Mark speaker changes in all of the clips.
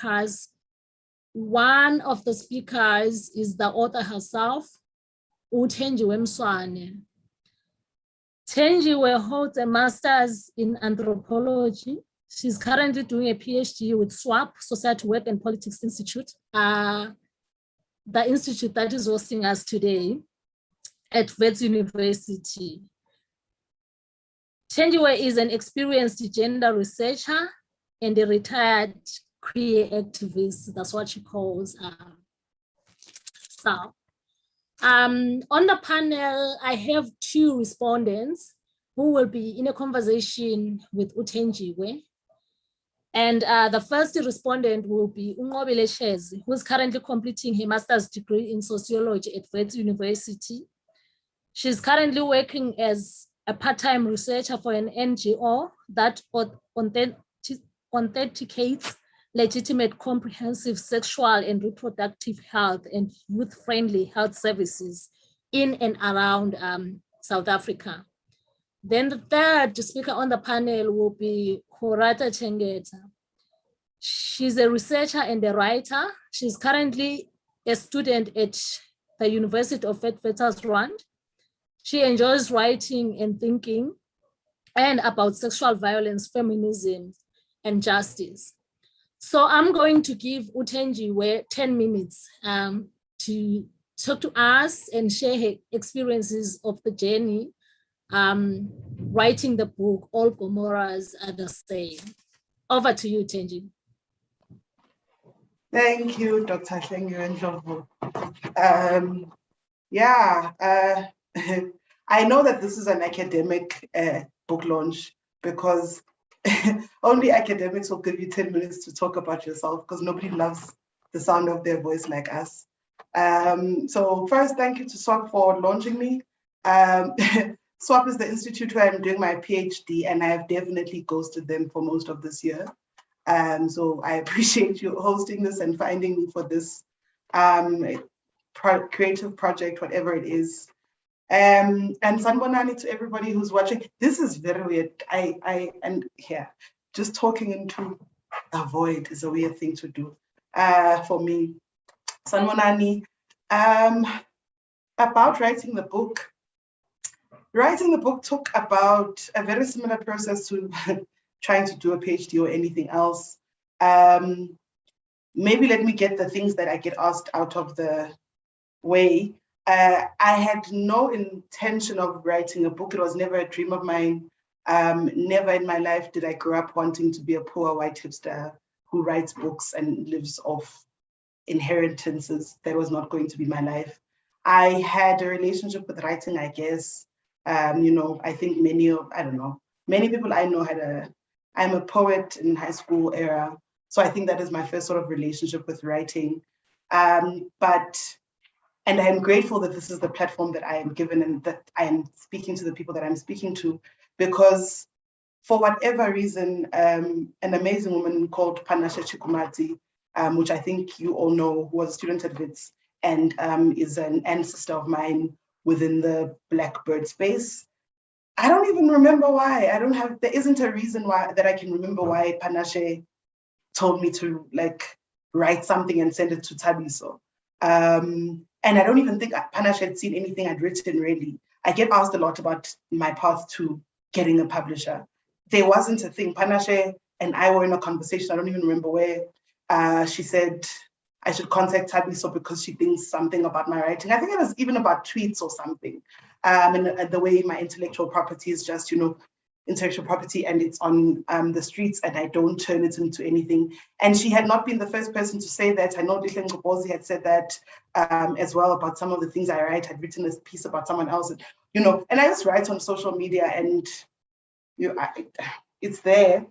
Speaker 1: speakers. One of the speakers is the author herself, Thenjiwe Mswane. Thenjiwe holds a master's in anthropology. She's currently doing a PhD with SWAP, Society Work and Politics Institute, the institute that is hosting us today at Wits University. Thenjiwe is an experienced gender researcher and a retired queer activist. That's what she calls herself. On the panel, I have two respondents who will be in a conversation with Thenjiwe. And the first respondent will be Nqobile Shezi, who is currently completing her master's degree in sociology at Wits University. She's currently working as a part-time researcher for an NGO that authenticates legitimate, comprehensive sexual and reproductive health and youth-friendly health services in and around South Africa. Then the third speaker on the panel will be Gorata Chengeta. She's a researcher and a writer. She's currently a student at the University of Witwatersrand. She enjoys writing and thinking and about sexual violence, feminism, and justice. So I'm going to give Thenjiwe 10 minutes to talk to us and share her experiences of the journey writing the book, All Gomorrahs Are the Same. Over to you, Thenjiwe.
Speaker 2: Thank you, Dr. Hlengiwe Ndlovu. I know that this is an academic book launch because only academics will give you 10 minutes to talk about yourself because nobody loves the sound of their voice like us. So first, thank you to SWAP for launching me. SWAP is the institute where I'm doing my PhD, and I have definitely ghosted them for most of this year. So I appreciate you hosting this and finding me for this creative project, whatever it is. And sanibonani to everybody who's watching. This is very weird. Just talking into a void is a weird thing to do for me. Sanibonani. About writing the book. Writing the book took about a very similar process to trying to do a PhD or anything else. Maybe let me get the things that I get asked out of the way. I had no intention of writing a book. It was never a dream of mine. Never in my life did I grow up wanting to be a poor white hipster who writes books and lives off inheritances. That was not going to be my life. I had a relationship with writing, I guess. I think many people I know I'm a poet in high school era. So I think that is my first sort of relationship with writing. And I'm grateful that this is the platform that I am given and that I am speaking to the people that I'm speaking to, because for whatever reason, an amazing woman called Panashe Chikumati, which I think you all know, who was a student at Wits and is an ancestor of mine within the Blackbird space. I don't even remember why. There isn't a reason why that I can remember why Panashe told me to write something and send it to Thabiso. And I don't even think Panashe had seen anything I'd written, really. I get asked a lot about my path to getting a publisher. There wasn't a thing. Panashe and I were in a conversation, I don't even remember where. She said I should contact Thabiso because she thinks something about my writing. I think it was even about tweets or something. And the way my intellectual property is just, intellectual property, and it's on the streets, and I don't turn it into anything. And she had not been the first person to say that. I know Nqobile had said that as well about some of the things I write. I'd written this piece about someone else, and I just write on social media, and it's there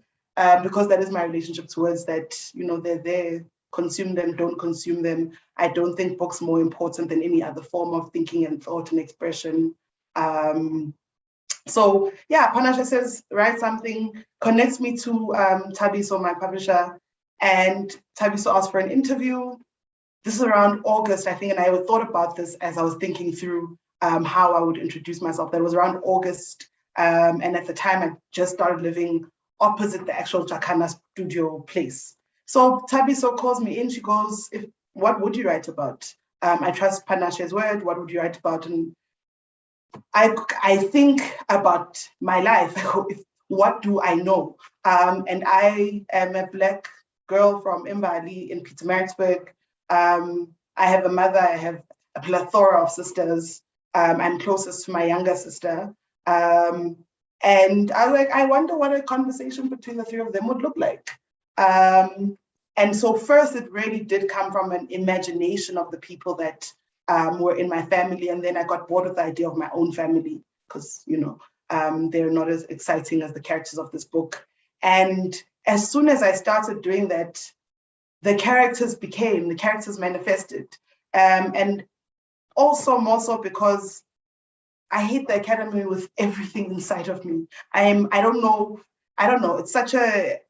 Speaker 2: because that is my relationship towards that. They're there. Consume them, don't consume them. I don't think books more important than any other form of thinking and thought and expression. So yeah, Panashe says, write something, connects me to Thabiso, my publisher, and Thabiso asked for an interview. This is around August, I think, and I thought about this as I was thinking through how I would introduce myself. That was around August, and at the time I just started living opposite the actual Jakana studio place. So Tabiso calls me in, she goes, what would you write about? I trust Panashe's word, what would you write about? And I think about my life. What do I know? And I am a Black girl from Mbali in Pietermaritzburg. I have a mother, I have a plethora of sisters. I'm closest to my younger sister. And I wonder what a conversation between the three of them would look like. And so first, it really did come from an imagination of the people that were in my family. And then I got bored with the idea of my own family because, they're not as exciting as the characters of this book. And as soon as I started doing that, the characters manifested. And also more so because I hate the academy with everything inside of me. I don't know. It's such a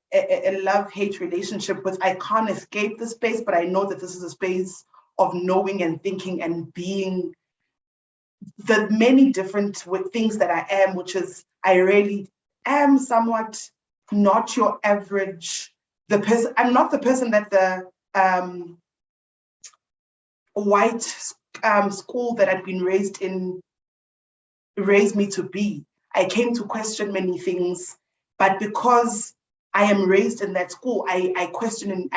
Speaker 2: love-hate relationship with, I can't escape the space, but I know that this is a space of knowing and thinking and being the many different things that I am, which is I really am somewhat not your average, I'm not the person that the white school that I'd been raised in raised me to be. I came to question many things, but because I am raised in that school, I questioned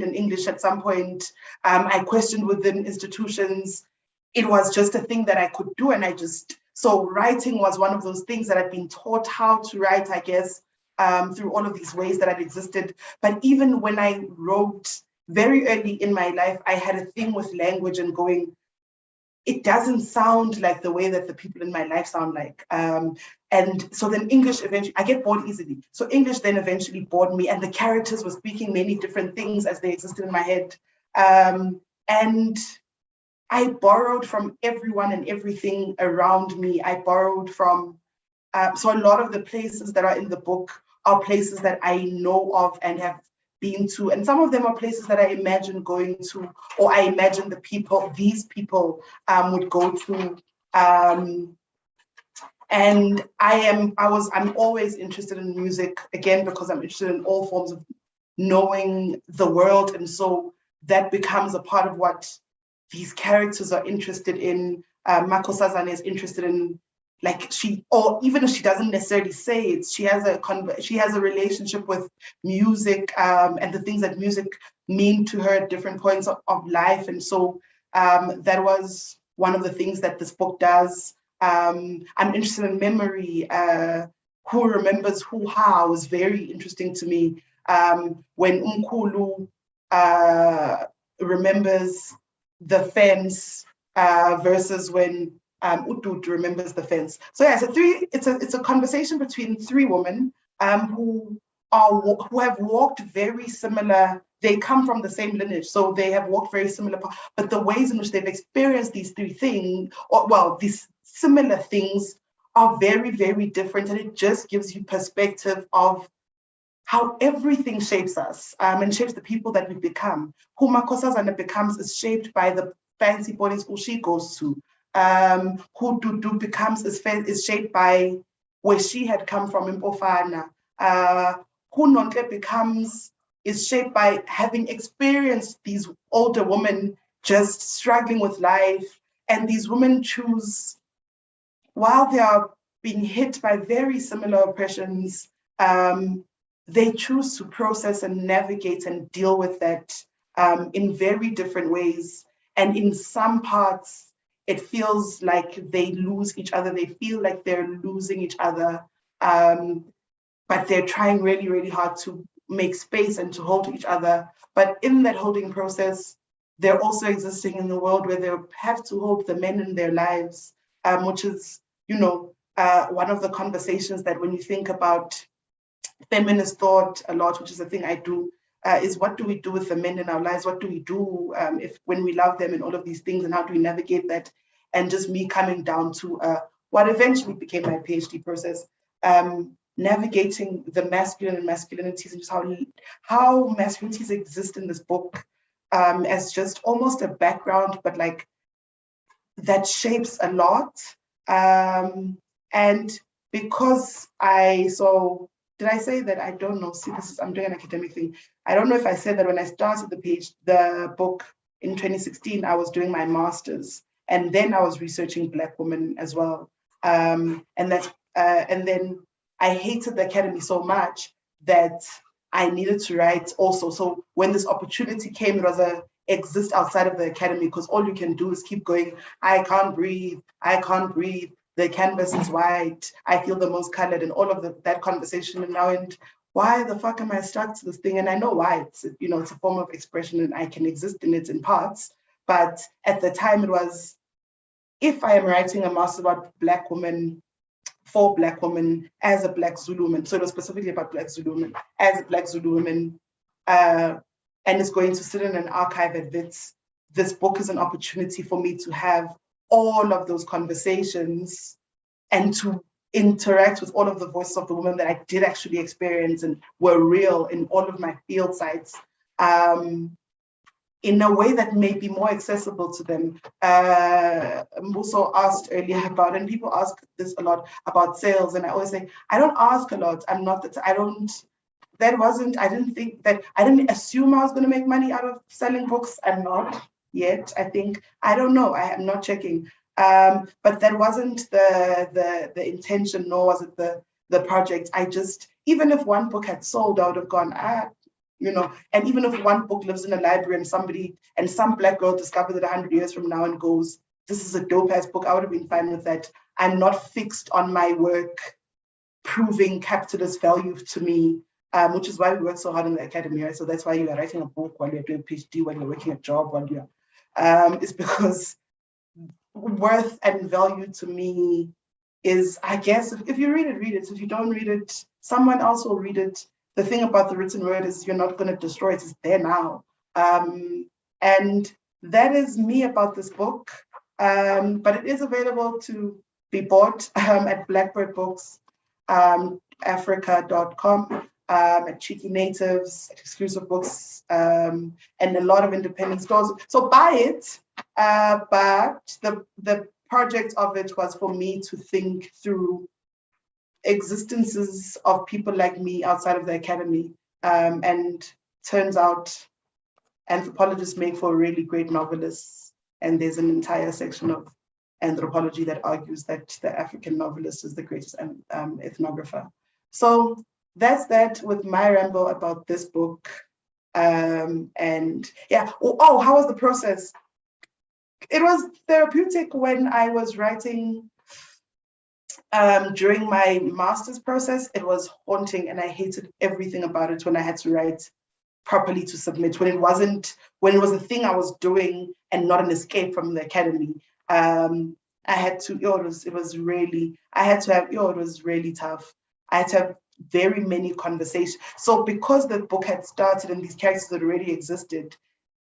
Speaker 2: in English at some point. I questioned within institutions. It was just a thing that I could do, and so writing was one of those things that I've been taught how to write, I guess, through all of these ways that I've existed. But even when I wrote very early in my life, I had a thing with language and going, it doesn't sound like the way that the people in my life sound like. And so then English eventually, I get bored easily. So English then eventually bored me, and the characters were speaking many different things as they existed in my head. And I borrowed from everyone and everything around me. I borrowed from, so a lot of the places that are in the book are places that I know of and have been to. And some of them are places that I imagine going to, or I imagine these people would go to. And I'm always interested in music, again, because I'm interested in all forms of knowing the world. And so that becomes a part of what these characters are interested in. Makhosi is interested in, or even if she doesn't necessarily say it, she has a relationship with music and the things that music mean to her at different points of life. And so that was one of the things that this book does. I'm interested in memory. Who remembers who how is very interesting to me. When Umkhulu remembers the fence versus when Udud remembers the fence. So yeah, it's a conversation between three women who have walked very similar. They come from the same lineage, so they have walked very similar, but the ways in which they've experienced these three things, these similar things, are very, very different, and it just gives you perspective of how everything shapes us and shapes the people that we become. Who Makhosi becomes is shaped by the fancy boarding school she goes to. Who Dudu becomes is shaped by where she had come from in Bofana. Who Nonhle becomes is shaped by having experienced these older women just struggling with life. And these women choose, while they are being hit by very similar oppressions, they choose to process and navigate and deal with that in very different ways. And in some parts, it feels like they lose each other. They feel like they're losing each other, but they're trying really, really hard to make space and to hold each other. But in that holding process, they're also existing in the world where they have to hold the men in their lives, which is, one of the conversations that when you think about feminist thought a lot, which is a thing I do, is what do we do with the men in our lives? What do we do when we love them and all of these things, and how do we navigate that? And just me coming down to what eventually became my PhD process, navigating the masculine and masculinities, and just how masculinities exist in this book as just almost a background, but like that shapes a lot. And because did I say that I don't know? See, I'm doing an academic thing. I don't know if I said that when I started the book in 2016, I was doing my master's, and then I was researching Black women as well. And then I hated the academy so much that I needed to write also. So when this opportunity came, it was exist outside of the academy, because all you can do is keep going, I can't breathe, the canvas is white, I feel the most colored, and all of that conversation. And now, and why the fuck am I stuck to this thing? And I know why. It's, it's a form of expression and I can exist in it in parts. But at the time it was, if I am writing a master about Black women, for Black women, as a Black Zulu woman, so it was specifically about Black Zulu women, as a Black Zulu woman, and it's going to sit in an archive at WITS, this book is an opportunity for me to have all of those conversations and to interact with all of the voices of the women that I did actually experience and were real in all of my field sites, in a way that may be more accessible to them. Also asked earlier about, and people ask this a lot about sales, and I always say, I don't ask a lot. I'm not that, I didn't assume I was going to make money out of selling books. I'm not yet, I think. I don't know, I am not checking. But that wasn't the intention, nor was it the project. I just, even if one book had sold, I would have gone, and even if one book lives in a library and some Black girl discovers it 100 years from now and goes, this is a dope ass book, I would have been fine with that. I'm not fixed on my work proving capitalist value to me, which is why we work so hard in the academy, right? So that's why you are writing a book while you're doing a PhD, while you're working a job, while you're, it's because worth and value to me is, I guess, if you read it, read it. If you don't read it, someone else will read it. The thing about the written word is you're not going to destroy it. It's there now. And that is me about this book. But it is available to be bought at Blackbird Books, Africa.com, at Cheeky Natives, at Exclusive Books, and a lot of independent stores. So buy it. But the project of it was for me to think through existences of people like me outside of the academy. And turns out anthropologists make for really great novelists. And there's an entire section of anthropology that argues that the African novelist is the greatest ethnographer. So that's that with my ramble about this book. And yeah, how was the process? It was therapeutic when I was writing during my master's process. It was haunting and I hated everything about it when I had to write properly to submit, when it was a thing I was doing and not an escape from the academy. I had to, it was really tough. I had to have very many conversations. So because the book had started and these characters had already existed,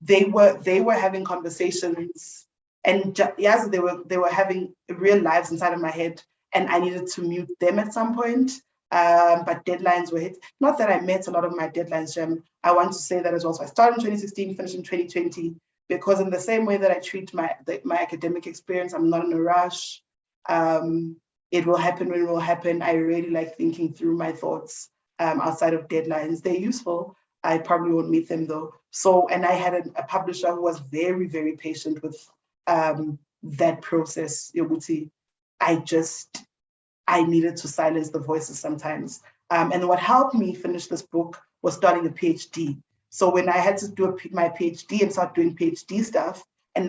Speaker 2: they were having conversations, and yes, they were having real lives inside of my head, and I needed to mute them at some point. But deadlines were hit. Not that I met a lot of my deadlines, Jem. I want to say that as well. So I started in 2016, finished in 2020, because in the same way that I treat my academic experience, I'm not in a rush. It will happen when it will happen. I really like thinking through my thoughts outside of deadlines. They're useful. I probably won't meet them though. So, and I had a publisher who was very, very patient with that process. I needed to silence the voices sometimes. And what helped me finish this book was starting a PhD. So when I had to do my PhD and start doing PhD stuff, and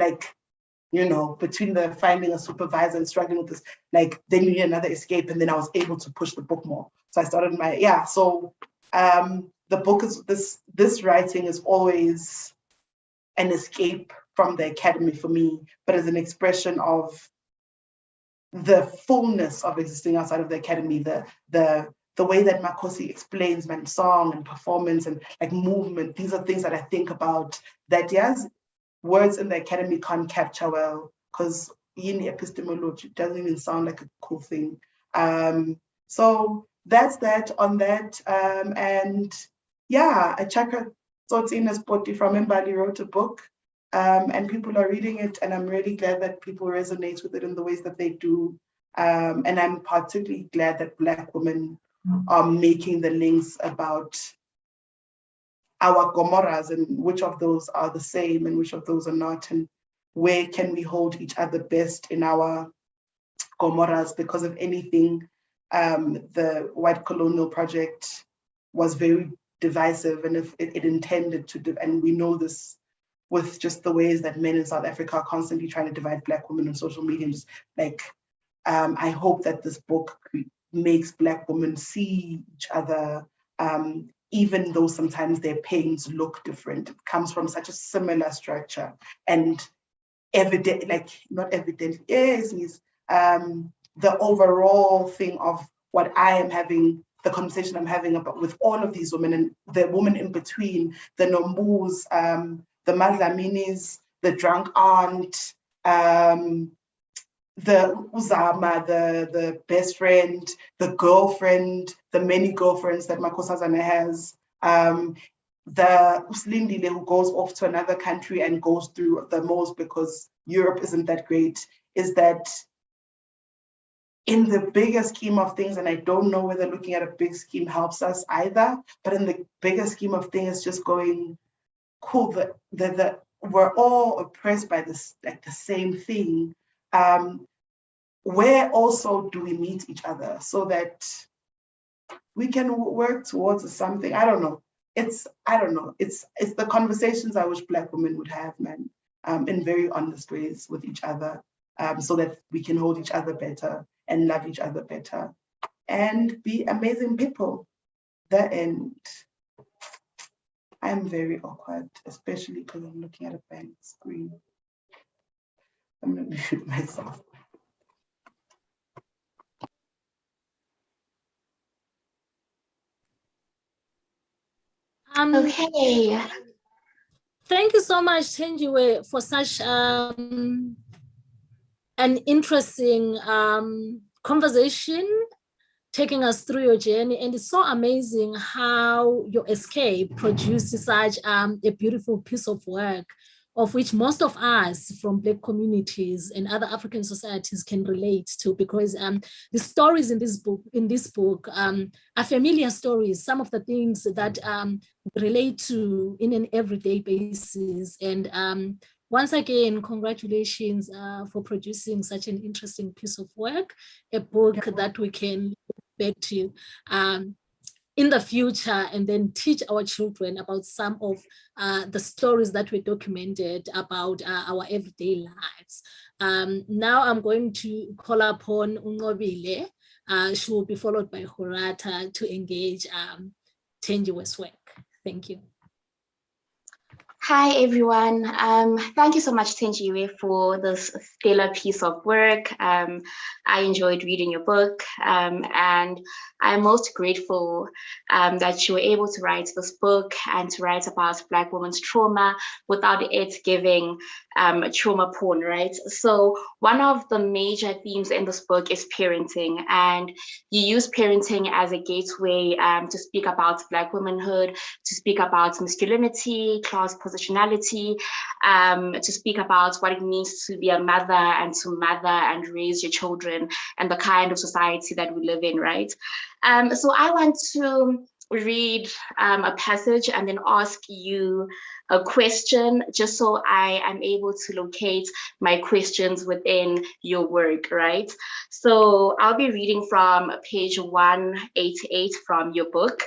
Speaker 2: between the finding a supervisor and struggling with this, then you need another escape, and then I was able to push the book more. So I started the book is, this writing is always an escape from the academy for me, but as an expression of the fullness of existing outside of the academy, the way that Makhosi explains my song and performance and movement. These are things that I think about that, yes, words in the academy can't capture well, because in epistemology, it doesn't even sound like a cool thing. So that's that on that. And yeah, Achaka Tsotsina Spoti from Mbali wrote a book. And people are reading it, and I'm really glad that people resonate with it in the ways that they do. And I'm particularly glad that Black women are making the links about our Gomorrahs and which of those are the same and which of those are not, and where can we hold each other best in our Gomorrahs. Because if anything, the white colonial project was very divisive, and if it intended to, and we know this with just the ways that men in South Africa are constantly trying to divide Black women on social media. Just like, I hope that this book makes Black women see each other, even though sometimes their pains look different. It comes from such a similar structure, and evident, like not evident, yes, the overall thing of what I am having, the conversation I'm having about with all of these women, and the women in between, the Nombus, the Madlaminis, the drunk aunt, the Uzama, the best friend, the girlfriend, the many girlfriends that Makhosi has, the Uslindile who goes off to another country and goes through the most because Europe isn't that great, is that in the bigger scheme of things, and I don't know whether looking at a big scheme helps us either, but in the bigger scheme of things, just going, cool, we're all oppressed by this, like the same thing. Where also do we meet each other so that we can work towards something? I don't know. It's the conversations I wish Black women would have, man, in very honest ways with each other, so that we can hold each other better and love each other better and be amazing people. The end. I'm very awkward, especially because I'm looking at a blank screen. I'm gonna mute myself.
Speaker 3: Okay.
Speaker 1: Thank you so much, Thenjiwe, for such an interesting conversation, taking us through your journey. And it's so amazing how your escape produced such a beautiful piece of work, of which most of us from Black communities and other African societies can relate to, because the stories in this book are familiar stories, some of the things that relate to in an everyday basis. And once again, congratulations for producing such an interesting piece of work, a book that we can look back to in the future and then teach our children about some of the stories that were documented about our everyday lives. Now I'm going to call upon Nqobile. She will be followed by Gorata to engage Thenjiwe's work. Thank you.
Speaker 3: Hi, everyone. Thank you so much, Thenjiwe, for this stellar piece of work. I enjoyed reading your book, and I'm most grateful that you were able to write this book and to write about Black women's trauma without it giving trauma porn, right? So one of the major themes in this book is parenting, and you use parenting as a gateway to speak about Black womanhood, to speak about masculinity, class positionality, to speak about what it means to be a mother and to mother and raise your children and the kind of society that we live in, right? So I want to read a passage and then ask you a question, just so I am able to locate my questions within your work, right? So I'll be reading from page 188 from your book.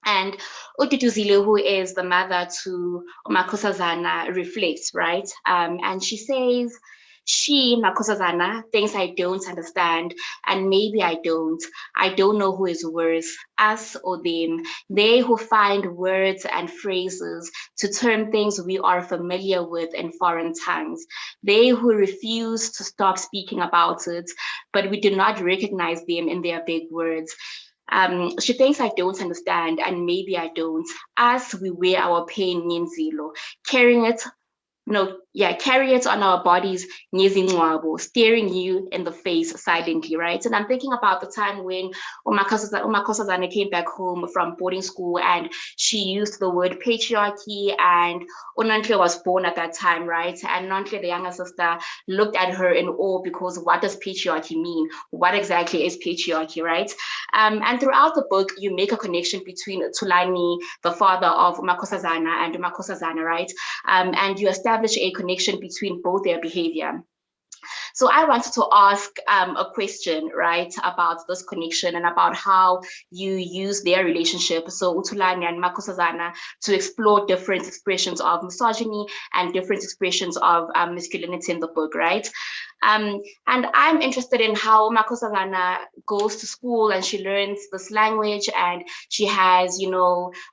Speaker 3: And Duduzile, who is the mother to Makhosi, reflects, right? And she says, she, Makhosi, thinks I don't understand, and maybe I don't. I don't know who is worse, us or them. They who find words and phrases to term things we are familiar with in foreign tongues. They who refuse to stop speaking about it, but we do not recognize them in their big words. She thinks I don't understand, and maybe I don't. As we wear our pain, Nyenzilo, carrying it carry it on our bodies, staring you in the face silently, right? And I'm thinking about the time when uMakhosazana came back home from boarding school and she used the word patriarchy, and Nonhle was born at that time, right? And Nonhle, the younger sister, looked at her in awe because what does patriarchy mean? What exactly is patriarchy, right? And throughout the book, you make a connection between Thulani, the father of uMakhosazana, and uMakhosazana, right? And you establish a connection between both their behavior. So I wanted to ask a question, right, about this connection and about how you use their relationship, so Thulani and Makhosazana, to explore different expressions of misogyny and different expressions of masculinity in the book, right? And I'm interested in how Makhosazana goes to school and she learns this language and she has,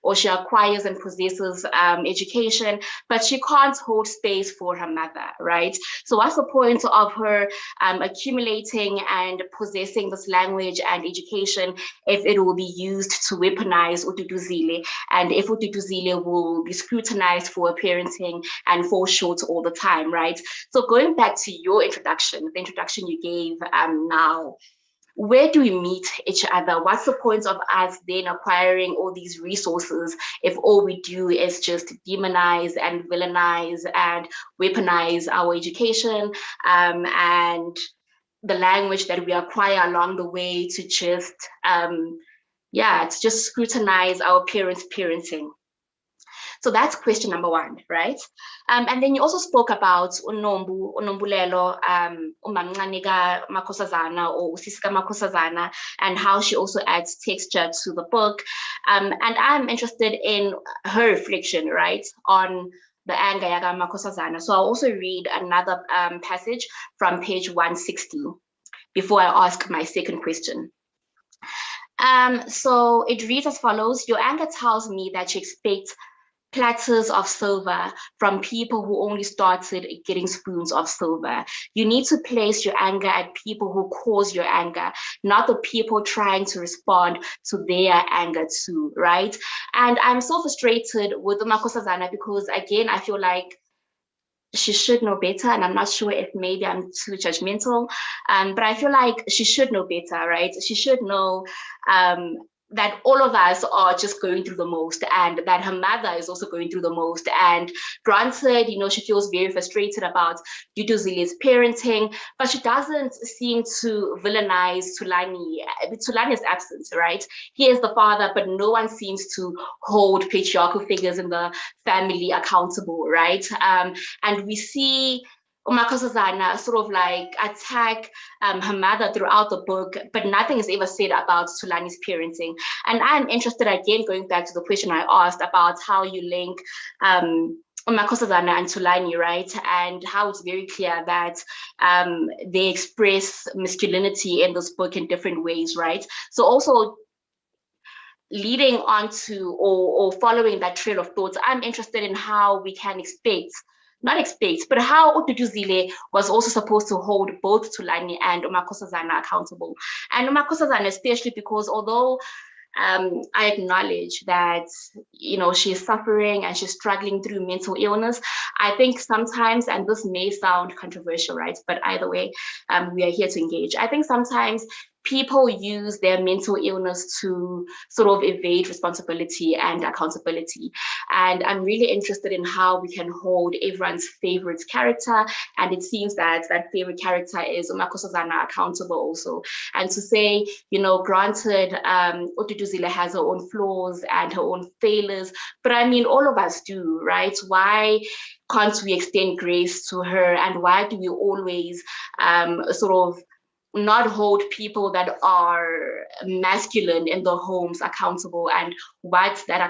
Speaker 3: or she acquires and possesses education, but she can't hold space for her mother, right? So what's the point of her accumulating and possessing this language and education if it will be used to weaponize Duduzile, and if Duduzile will be scrutinized for parenting and fall short all the time, right? So going back to your introduction, the introduction you gave now, where do we meet each other? What's the point of us then acquiring all these resources if all we do is just demonize and villainize and weaponize our education and the language that we acquire along the way to just, scrutinize our parents' parenting? So that's question number one, right? And then you also spoke about uNombulelo, umamncane Makhosazana or usisi Makhosazana, and how she also adds texture to the book. And I'm interested in her reflection, right, on the anger yaga Makhosazana. So I'll also read another passage from page 160 before I ask my second question. So it reads as follows: your anger tells me that you expect platters of silver from people who only started getting spoons of silver. You need to place your anger at people who cause your anger, not the people trying to respond to their anger too, right? And I'm so frustrated with Makhosazana because, again, I feel like she should know better, and I'm not sure if maybe I'm too judgmental, but I feel like she should know better, right? She should know that all of us are just going through the most, and that her mother is also going through the most. And granted, she feels very frustrated about Duduzile's parenting, but she doesn't seem to villainize Thulani. Thulani is absent, right? He is the father, but no one seems to hold patriarchal figures in the family accountable, right? And we see uMakhosazana sort of like attack her mother throughout the book, but nothing is ever said about Thulani's parenting. And I'm interested, again, going back to the question I asked about how you link uMakhosazana and Thulani, right? And how it's very clear that they express masculinity in this book in different ways, right? So also leading on to or following that trail of thoughts, I'm interested in how we can but how Duduzile was also supposed to hold both Thulani and uMakhosazana accountable. And uMakhosazana especially because although I acknowledge that, she's suffering and she's struggling through mental illness, I think sometimes, and this may sound controversial, right? But either way, we are here to engage. I think sometimes people use their mental illness to sort of evade responsibility and accountability. And I'm really interested in how we can hold everyone's favorite character. And it seems that that favorite character is uMakhosazana accountable also. And to say, granted, Duduzile has her own flaws and her own failures, but I mean, all of us do, right? Why can't we extend grace to her? And why do we always sort of not hold people that are masculine in the homes accountable, and what that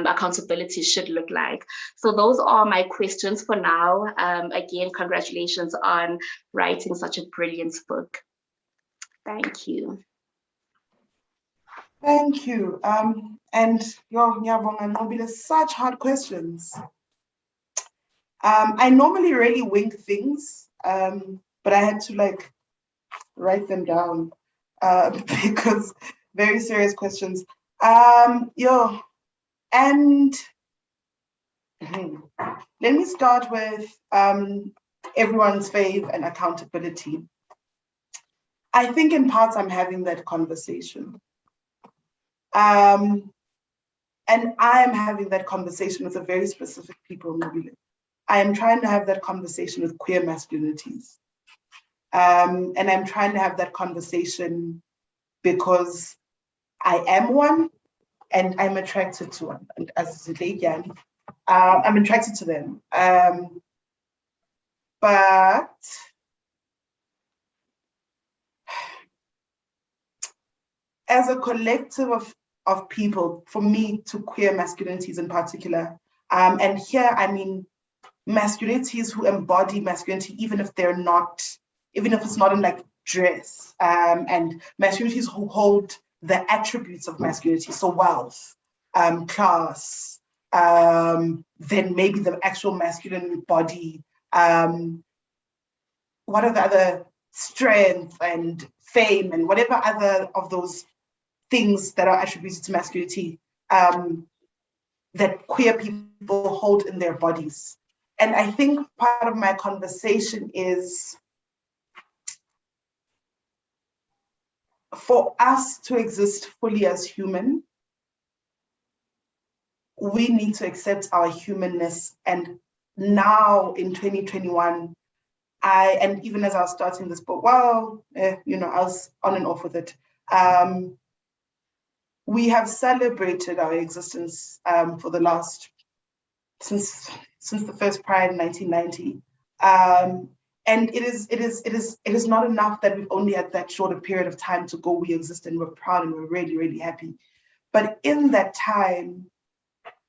Speaker 3: accountability should look like? So those are my questions for now. Again, congratulations on writing such a brilliant book. Thank you.
Speaker 2: Thank you. And Ngiyabonga Nqobile, such hard questions. I normally really wing things, but I had to write them down because very serious questions. And Let me start with everyone's fave and accountability. I think in parts I'm having that conversation. And I am having that conversation with a very specific people, Nqobile. I am trying to have that conversation with queer masculinities. And I'm trying to have that conversation because I am one and I'm attracted to one. And as again, I'm attracted to them. But as a collective of people, for me, to queer masculinities in particular, and here I mean masculinities who embody masculinity, even if it's not in like dress, and masculinities who hold the attributes of masculinity, so wealth, class, then maybe the actual masculine body, what are the other strength and fame and whatever other of those things that are attributed to masculinity that queer people hold in their bodies. And I think part of my conversation is for us to exist fully as human, we need to accept our humanness. And now in 2021, and even as I was starting this book, I was on and off with it. We have celebrated our existence for the last, since the first Pride in 1990. And it is not enough that we've only had that shorter period of time to go, we exist and we're proud and we're really, really happy. But in that time,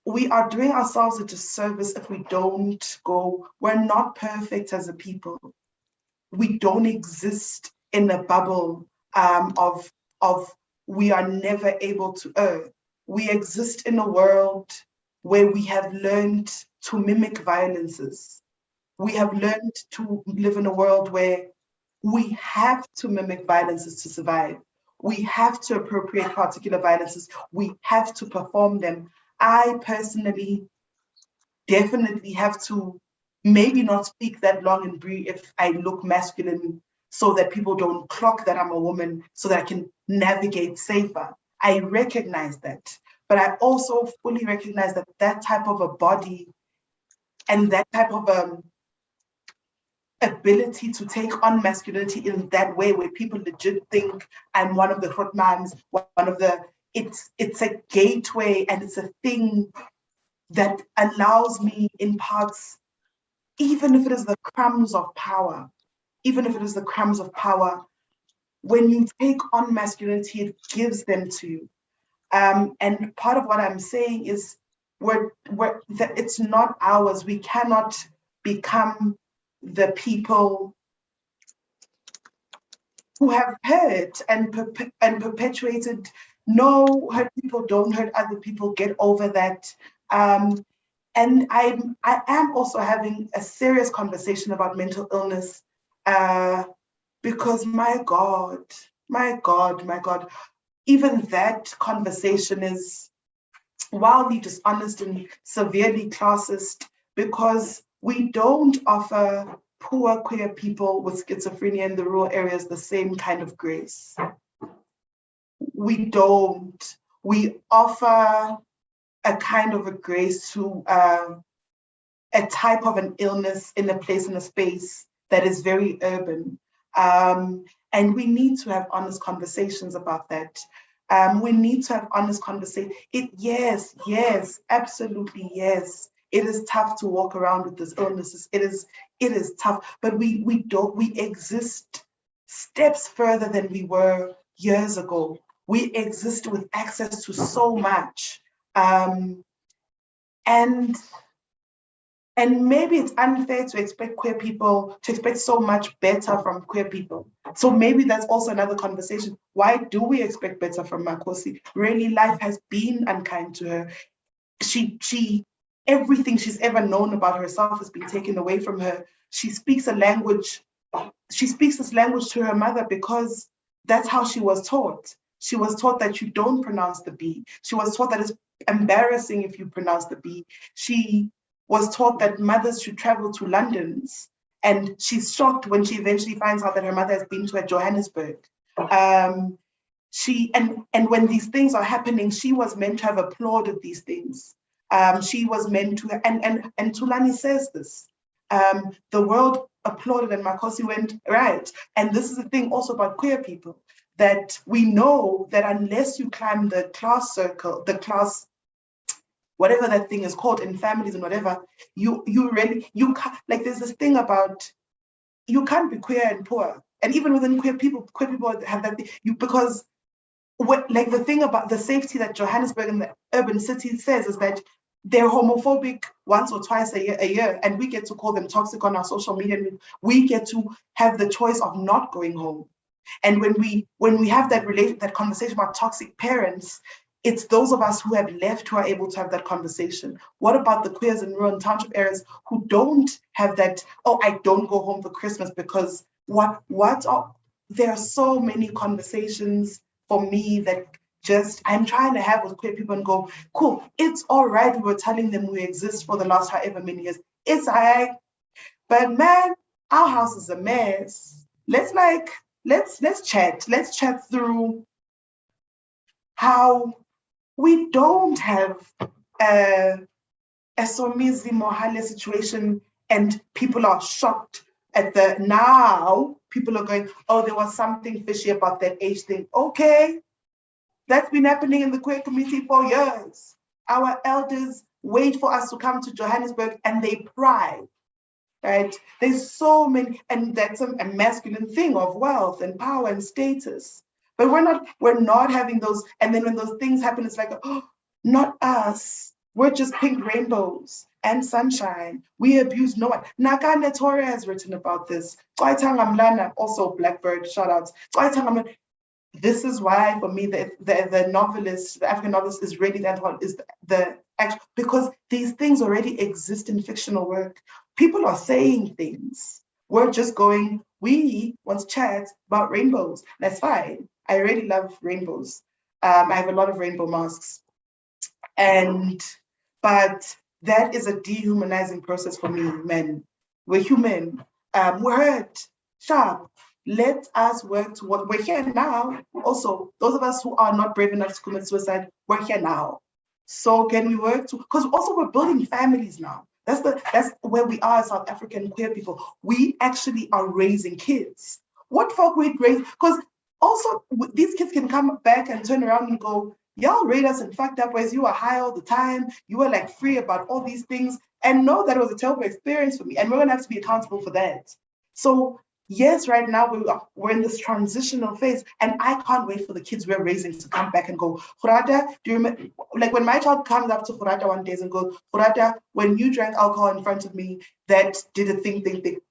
Speaker 2: we are doing ourselves a disservice if we don't go, we're not perfect as a people. We don't exist in a bubble of we are never able to err. We exist in a world where we have learned to mimic violences. We have learned to live in a world where we have to mimic violences to survive. We have to appropriate particular violences. We have to perform them. I personally definitely have to maybe not speak that long and brief if I look masculine so that people don't clock that I'm a woman so that I can navigate safer. I recognize that. But I also fully recognize that that type of a body and that type of ability to take on masculinity in that way where people legit think I'm one of the Grotmans, it's a gateway and it's a thing that allows me in parts, even if it is the crumbs of power, when you take on masculinity, it gives them to you. And part of what I'm saying is that it's not ours. We cannot become the people who have hurt and perpetuated, no, hurt people don't hurt other people, get over that. And I am also having a serious conversation about mental illness because my God, even that conversation is wildly dishonest and severely classist because we don't offer poor queer people with schizophrenia in the rural areas the same kind of grace. We don't. We offer a kind of a grace to a type of an illness in a place, in a space that is very urban. And we need to have honest conversations about that. We need to have honest conversations. Yes, absolutely, yes. It is tough to walk around with these illnesses. It is tough, but we exist steps further than we were years ago. We exist with access to so much. And maybe it's unfair to expect queer people to expect so much better from queer people. So maybe that's also another conversation. Why do we expect better from Makhosi? Really, life has been unkind to her. She everything she's ever known about herself has been taken away from her. She speaks this language to her mother because that's how she was taught. She was taught that you don't pronounce the B. She was taught that it's embarrassing if you pronounce the B. She was taught that mothers should travel to London's, and she's shocked when she eventually finds out that her mother has been to Johannesburg. And when these things are happening, she was meant to have applauded these things. She was meant to, and Thulani says this, the world applauded and Makhosi went, right. And this is the thing also about queer people, that we know that unless you climb the class circle, the class, whatever that thing is called in families and whatever, you can't, like there's this thing about, you can't be queer and poor. And even within queer people have that thing, because like the thing about the safety that Johannesburg and the urban cities says is that they're homophobic once or twice a year, and we get to call them toxic on our social media. And we get to have the choice of not going home. And when we have that conversation about toxic parents, it's those of us who have left who are able to have that conversation. What about the queers in rural and township areas who don't have that, oh, I don't go home for Christmas because there are so many conversations for me that just I'm trying to have with queer people and go, cool, it's all right. We were telling them we exist for the last however many years. It's all right. But man, our house is a mess. Let's chat. Let's chat through how we don't have a Somizi Mohale situation, and people are shocked at now people are going, oh, there was something fishy about that age thing. Okay, that's been happening in the queer community for years. Our elders wait for us to come to Johannesburg and they pry, right? There's so many, and that's a masculine thing of wealth and power and status. But we're not having those, and then when those things happen, it's like, oh, not us. We're just pink rainbows and sunshine. We abuse no one. Nakane Torre has written about this. Also Blackbird, shout outs. This is why, for me, the novelist, the African novelist, is really the act, because these things already exist in fictional work. People are saying things. We're just going, we want to chat about rainbows. That's fine. I really love rainbows. I have a lot of rainbow masks. But that is a dehumanizing process for me, men. We're human. We're hurt, sharp. Let us work toward, we're here now. Also, those of us who are not brave enough to commit suicide, we're here now. So can we work to, because also we're building families now. That's where we are as South African queer people. We actually are raising kids. What folk we'd raise, because also these kids can come back and turn around and go, y'all raised us in fucked up ways. You were high all the time. You were like free about all these things, and know that it was a terrible experience for me. And we're gonna have to be accountable for that. So yes, right now we're in this transitional phase, and I can't wait for the kids we're raising to come back and go, Gorata, do you remember, like when my child comes up to Gorata one day and goes, Gorata, when you drank alcohol in front of me, that did a thing,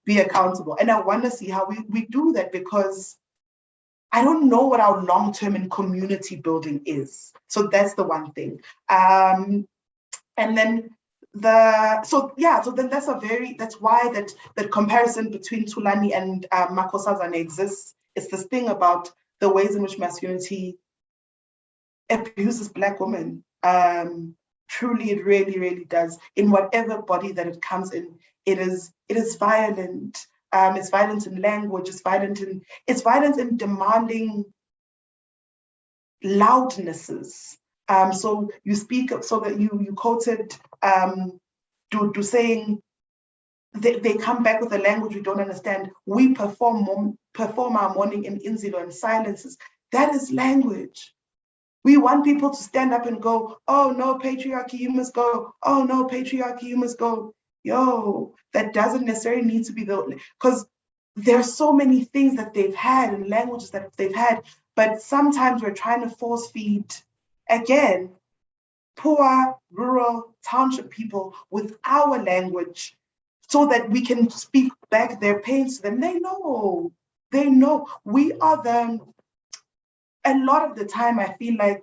Speaker 2: be accountable. And I want to see how we do that, because I don't know what our long-term in community building is. So that's the one thing. And then that's why that comparison between Thulani and Makhosi exists. It's this thing about the ways in which masculinity abuses Black women. Truly, it really, really does. In whatever body that it comes in, it is violent. It's violent in language. It's violent in demanding loudnesses. So you speak, so that you quoted Dudu saying they come back with a language we don't understand. We perform our mourning in Inzilo and silences. That is language. We want people to stand up and go, oh no, patriarchy, you must go. Oh no, patriarchy, you must go. Yo, that doesn't necessarily need to be because there's so many things that they've had and languages that they've had, but sometimes we're trying to force feed, again, poor, rural, township people with our language so that we can speak back their pains to them. They know. We are a lot of the time I feel like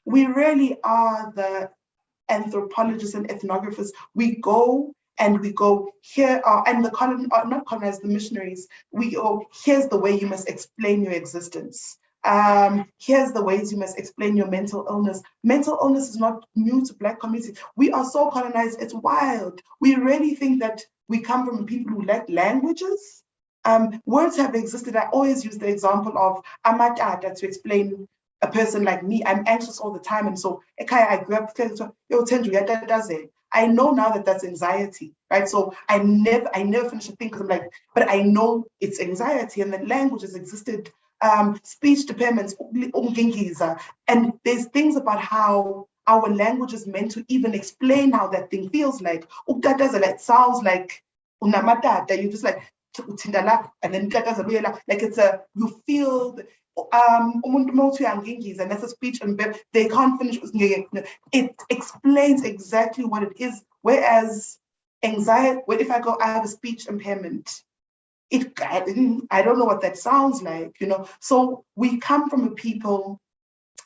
Speaker 2: we really are the anthropologists and ethnographers. We go here are, and not colonized, the missionaries, we go, here's the way you must explain your existence. Here's the ways you must explain your mental illness. Mental illness is not new to Black communities. We are so colonized, it's wild. We really think that we come from people who lack languages. Words have existed. I always use the example of amatata to explain a person like me. I'm anxious all the time. And so I grew up, I know now that that's anxiety, right? So I never finish a thing because I'm like, but I know it's anxiety, and the language has existed. Speech impairments, and there's things about how our language is meant to even explain how that thing feels like. It sounds like unamatata. You just like and then like it's a, you feel and that's a speech and they can't finish. It explains exactly what it is. Whereas anxiety, if I go, I have a speech impairment, I don't know what that sounds like, So we come from a people,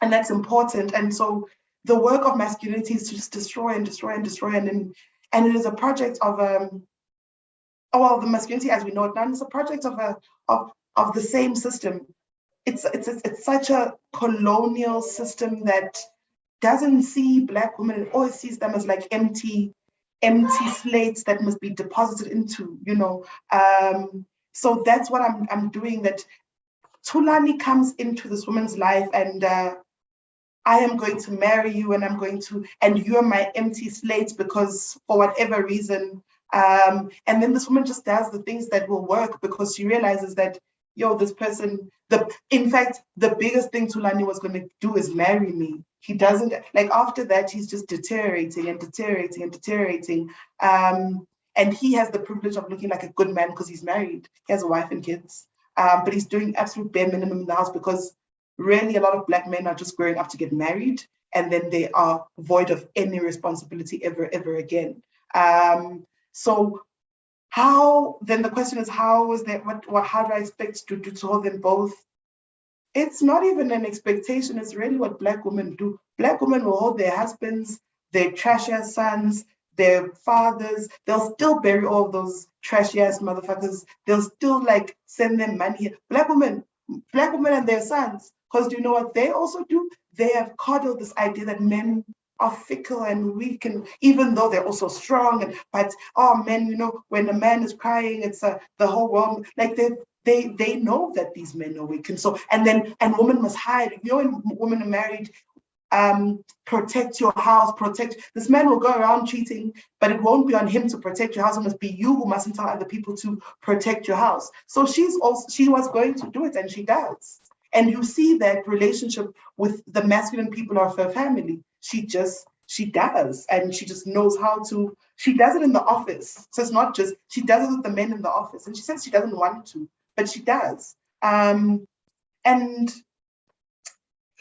Speaker 2: and that's important. And so the work of masculinity is to just destroy and destroy and destroy. And it is a project of the masculinity as we know it now is a project of the same system. It's such a colonial system that doesn't see Black women, it always sees them as like empty slates that must be deposited into, So that's what I'm doing, that Thulani comes into this woman's life and I am going to marry you and you're my empty slate because for whatever reason. And then this woman just does the things that will work because she realizes that, this person, in fact, the biggest thing Thulani was going to do is marry me. He doesn't, like after that, he's just deteriorating and deteriorating and deteriorating. And he has the privilege of looking like a good man because he's married. He has a wife and kids, but he's doing absolute bare minimum in the house because really a lot of Black men are just growing up to get married and then they are void of any responsibility ever again. So how, then the question is, how is that, how do I expect to hold them both? It's not even an expectation, it's really what Black women do. Black women will hold their husbands, their trashy ass sons, their fathers, they'll still bury all those trashy ass motherfuckers, they'll still like send them money. Black women and their sons, because do you know what they also do? They have coddled this idea that men are fickle and weak, and even though they're also strong, but men, when a man is crying, it's the whole world, like they know that these men are weak, and women must hide. When women are married, protect your house, this man will go around cheating, but it won't be on him to protect your house. It must be you who mustn't tell other people to protect your house. So she was going to do it, and she does. And you see that relationship with the masculine people of her family. She does, and she just knows how to. She does it in the office. So it's not just, she does it with the men in the office. And she says she doesn't want to, but she does. And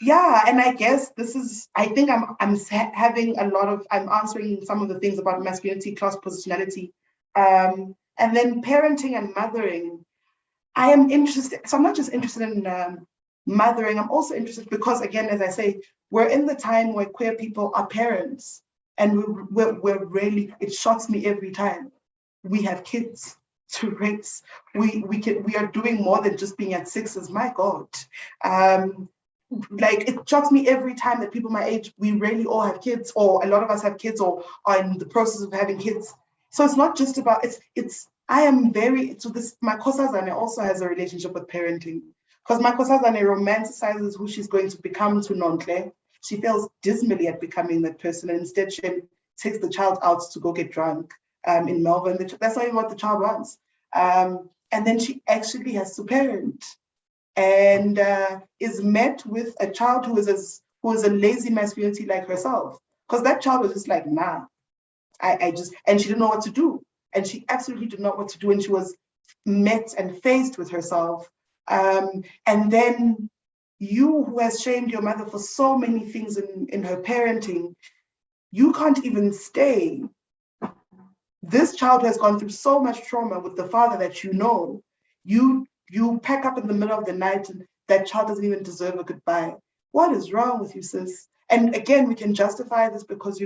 Speaker 2: yeah, and I guess I think I'm answering some of the things about masculinity, class, positionality, and then parenting and mothering. I am interested, so I'm not just interested in mothering, I'm also interested because, again, as I say, we're in the time where queer people are parents, and we're really, it shocks me every time. We have kids to raise. We are doing more than just being at sixes, my God. Like, it shocks me every time that people my age, we really all have kids, or a lot of us have kids or are in the process of having kids. So it's not just about, Makhosazane also has a relationship with parenting, because Makhosazane romanticizes who she's going to become to Nonhle. She fails dismally at becoming that person, and instead she takes the child out to go get drunk in Melbourne. That's not even what the child wants. And then she actually has to parent, and is met with a child who is a lazy masculinity like herself, because that child was just like, nah, and she didn't know what to do, and she absolutely did not know what to do, and she was met and faced with herself. And then you, who has shamed your mother for so many things in her parenting, you can't even stay. This child has gone through so much trauma with the father that you pack up in the middle of the night, and that child doesn't even deserve a goodbye. What is wrong with you, sis? And again, we can justify this because,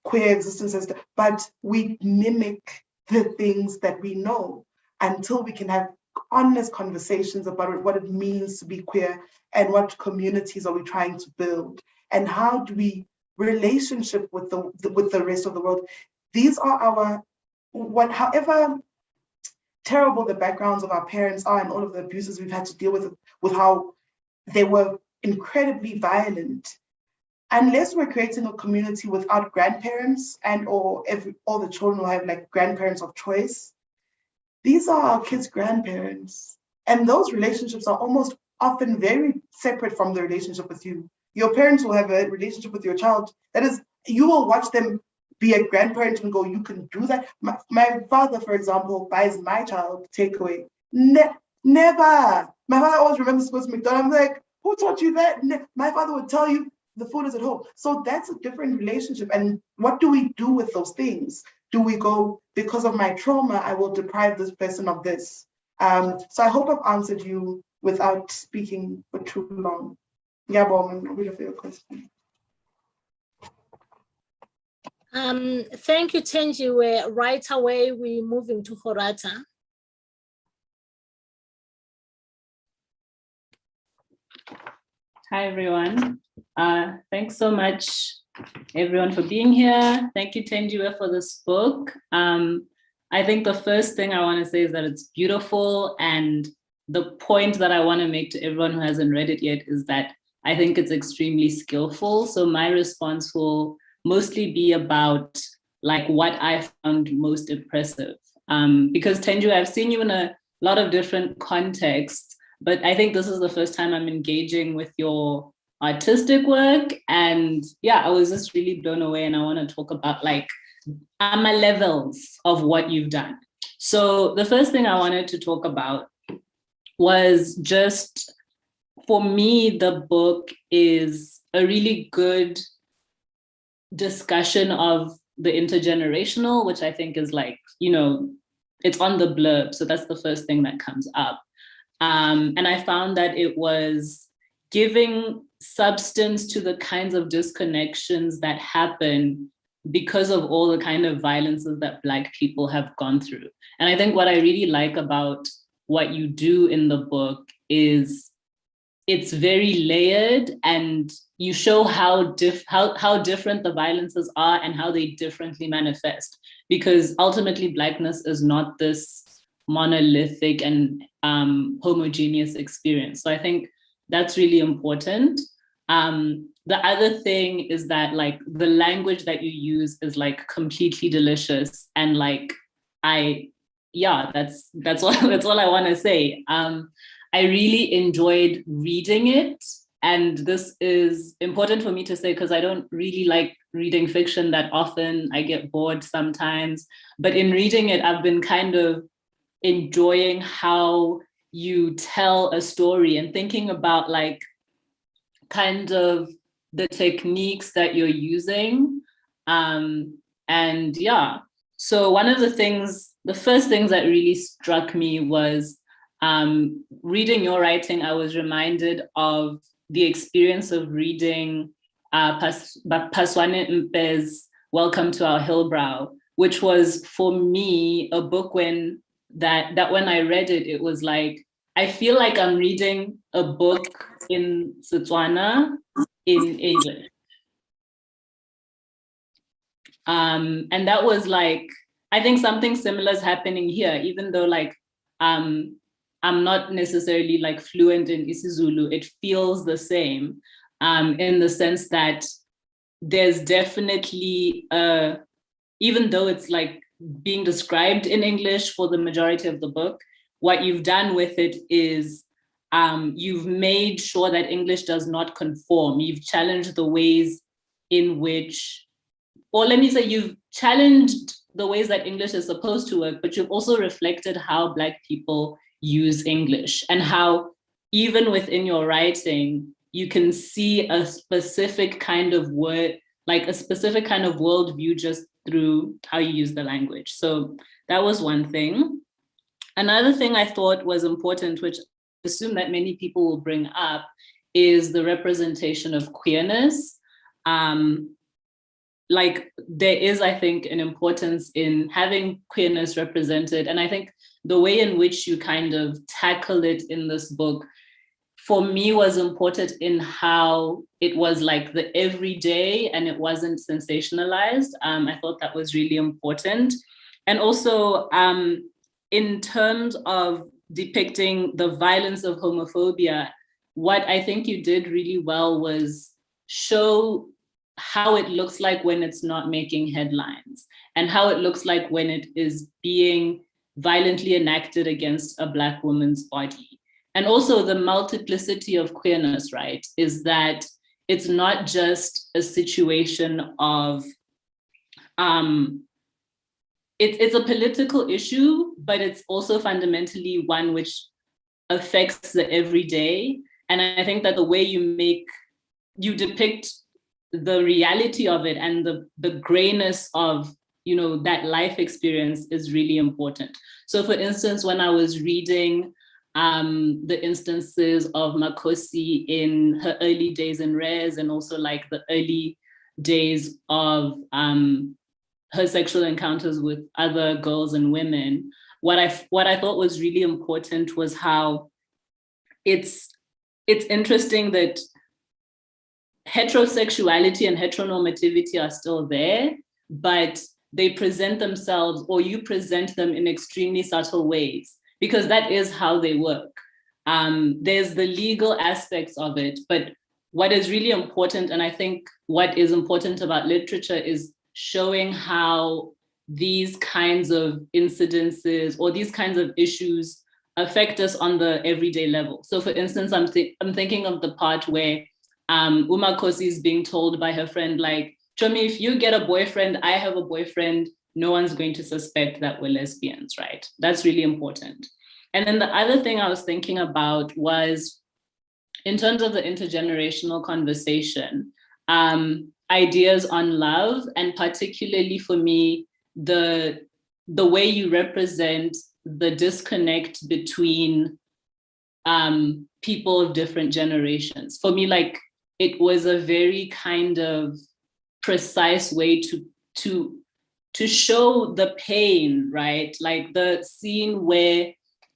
Speaker 2: queer existence, but we mimic the things that we know until we can have honest conversations about what it means to be queer and what communities are we trying to build and how do we relationship with the rest of the world. These are our, however terrible the backgrounds of our parents are and all of the abuses we've had to deal with how they were incredibly violent. Unless we're creating a community without grandparents and or all the children will have like grandparents of choice, these are our kids' grandparents. And those relationships are almost often very separate from the relationship with you. Your parents will have a relationship with your child. That is, you will watch them be a grandparent and go, you can do that. My father, for example, buys my child takeaway. Never. My father always remembers to go to McDonald's. I'm like, who taught you that? My father would tell you the food is at home. So that's a different relationship. And what do we do with those things? Do we go, because of my trauma, I will deprive this person of this? So I hope I've answered you without speaking for too long. Yeah, Bowman, I'll wait for your question.
Speaker 1: Thank you, Thenjiwe. Right away, we're moving to Gorata.
Speaker 4: Hi, everyone. Thanks so much, everyone, for being here. Thank you, Thenjiwe, for this book. I think the first thing I want to say is that it's beautiful. And the point that I want to make to everyone who hasn't read it yet is that I think it's extremely skillful. So my response will mostly be about like what I found most impressive. Because Thenjiwe, I've seen you in a lot of different contexts, but I think this is the first time I'm engaging with your artistic work. And yeah, I was just really blown away. And I want to talk about like levels of what you've done. So the first thing I wanted to talk about was just, for me, the book is a really good discussion of the intergenerational, which I think is like, you know, it's on the blurb. So that's the first thing that comes up. And I found that it was giving substance to the kinds of disconnections that happen because of all the kind of violences that Black people have gone through. And I think what I really like about what you do in the book is it's very layered, and you show how different the violences are and how they differently manifest. Because ultimately, Blackness is not this monolithic and homogeneous experience. So I think that's really important. The other thing is that like the language that you use is like completely delicious, and like that's all I want to say. I really enjoyed reading it, and this is important for me to say because I don't really like reading fiction that often. I get bored sometimes, but in reading it, I've been kind of enjoying how you tell a story and thinking about like kind of the techniques that you're using. And yeah, so one of the first things that really struck me was reading your writing. I was reminded of the experience of reading Phaswane Mpe's Welcome to Our Hillbrow, which was for me a book when I read it, it was like, I feel like I'm reading a book in Setswana in English. And that was like, I think something similar is happening here, even though like, I'm not necessarily like fluent in isiZulu, it feels the same in the sense that there's definitely, even though it's like being described in English for the majority of the book, what you've done with it is you've made sure that English does not conform. You've challenged the ways in which, or let me say, you've challenged the ways that English is supposed to work, but you've also reflected how Black people use English and how even within your writing, you can see a specific kind of word, like a specific kind of worldview just through how you use the language. So that was one thing. Another thing I thought was important, which I assume that many people will bring up, is the representation of queerness. like there is, I think, an importance in having queerness represented. And I think the way in which you kind of tackle it in this book, for me, was important in how it was like the everyday and it wasn't sensationalized. I thought that was really important. And also in terms of depicting the violence of homophobia, what I think you did really well was show how it looks like when it's not making headlines and how it looks like when it is being violently enacted against a Black woman's body. And also the multiplicity of queerness, right, is that it's not just a situation of, it's a political issue, but it's also fundamentally one which affects the everyday. And I think that the way you depict the reality of it and the grayness of, you know, that life experience is really important. So for instance, when I was reading the instances of Makhosi in her early days in Res, and also like the early days of her sexual encounters with other girls and women, what I thought was really important was how it's interesting that heterosexuality and heteronormativity are still there, but they present themselves, or you present them in extremely subtle ways, because that is how they work. There's the legal aspects of it, but what is really important, and I think what is important about literature, is showing how these kinds of incidences or these kinds of issues affect us on the everyday level. So for instance, I'm thinking of the part where Makhosi is being told by her friend, like, Chomi, if you get a boyfriend, I have a boyfriend, no one's going to suspect that we're lesbians, right? That's really important. And then the other thing I was thinking about was, in terms of the intergenerational conversation, ideas on love, and particularly for me, the way you represent the disconnect between people of different generations. For me, like, it was a very kind of precise way to show the pain, right? Like the scene where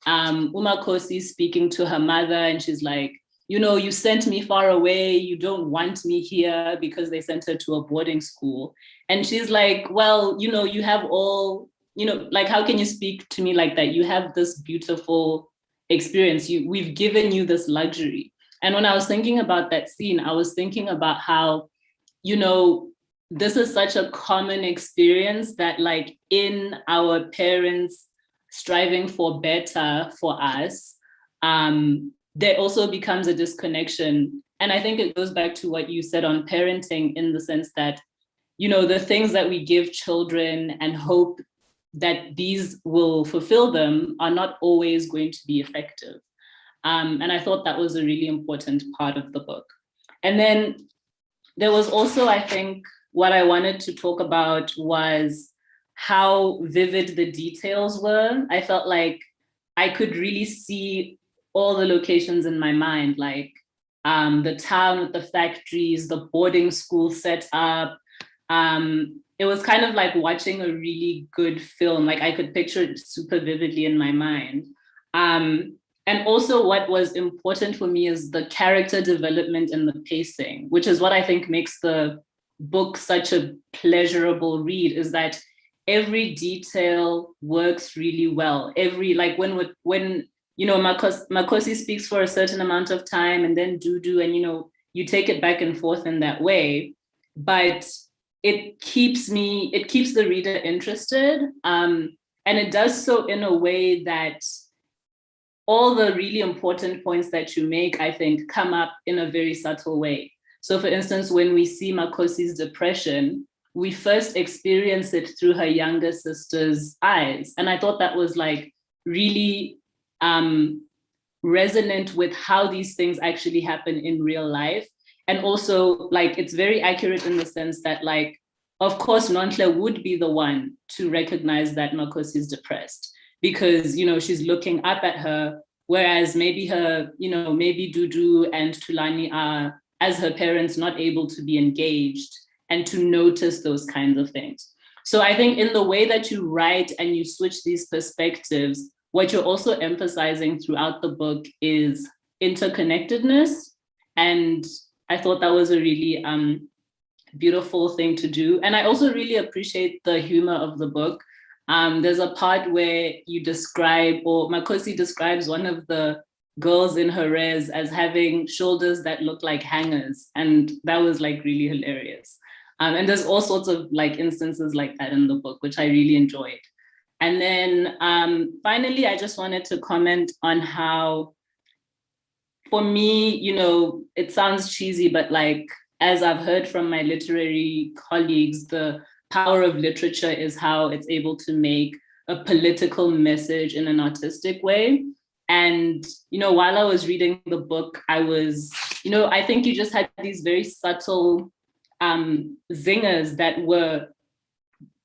Speaker 4: Makhosi is speaking to her mother and she's like, you know, you sent me far away, you don't want me here, because they sent her to a boarding school. And she's like, well, you know, you have all, you know, like, how can you speak to me like that? You have this beautiful experience. We've given you this luxury. And when I was thinking about that scene, I was thinking about how, you know, this is such a common experience that, like, in our parents striving for better for us, there also becomes a disconnection. And I think it goes back to what you said on parenting, in the sense that, you know, the things that we give children and hope that these will fulfill them are not always going to be effective. And I thought that was a really important part of the book. And then there was also, I think, what I wanted to talk about was how vivid the details were. I felt like I could really see all the locations in my mind, like the town with the factories, the boarding school set up. It was kind of like watching a really good film. Like, I could picture it super vividly in my mind. And also what was important for me is the character development and the pacing, which is what I think makes the book such a pleasurable read, is that every detail works really well. Like when you know, Makhosi speaks for a certain amount of time, and then Dudu, and, you know, you take it back and forth in that way, but it keeps the reader interested. And it does so in a way that all the really important points that you make, I think, come up in a very subtle way. So for instance, when we see Makhosi's depression, we first experience it through her younger sister's eyes. And I thought that was like really resonant with how these things actually happen in real life. And also, like, it's very accurate in the sense that, like, of course, Nonhle would be the one to recognize that Makhosi is depressed, because, you know, she's looking up at her, whereas maybe maybe Dudu and Tulani are, as her parents, not able to be engaged. and to notice those kinds of things. So I think in the way that you write and you switch these perspectives, what you're also emphasizing throughout the book is interconnectedness. And I thought that was a really beautiful thing to do. And I also really appreciate the humor of the book. There's a part where you describe, or Makhosi describes one of the girls in her res as having shoulders that look like hangers. And that was like really hilarious. And there's all sorts of like instances like that in the book, which I really enjoyed. And then finally, I just wanted to comment on how, for me, you know, it sounds cheesy, but like, as I've heard from my literary colleagues, the power of literature is how it's able to make a political message in an artistic way. And, you know, while I was reading the book, I was, you know, I think you just had these very subtle zingers that were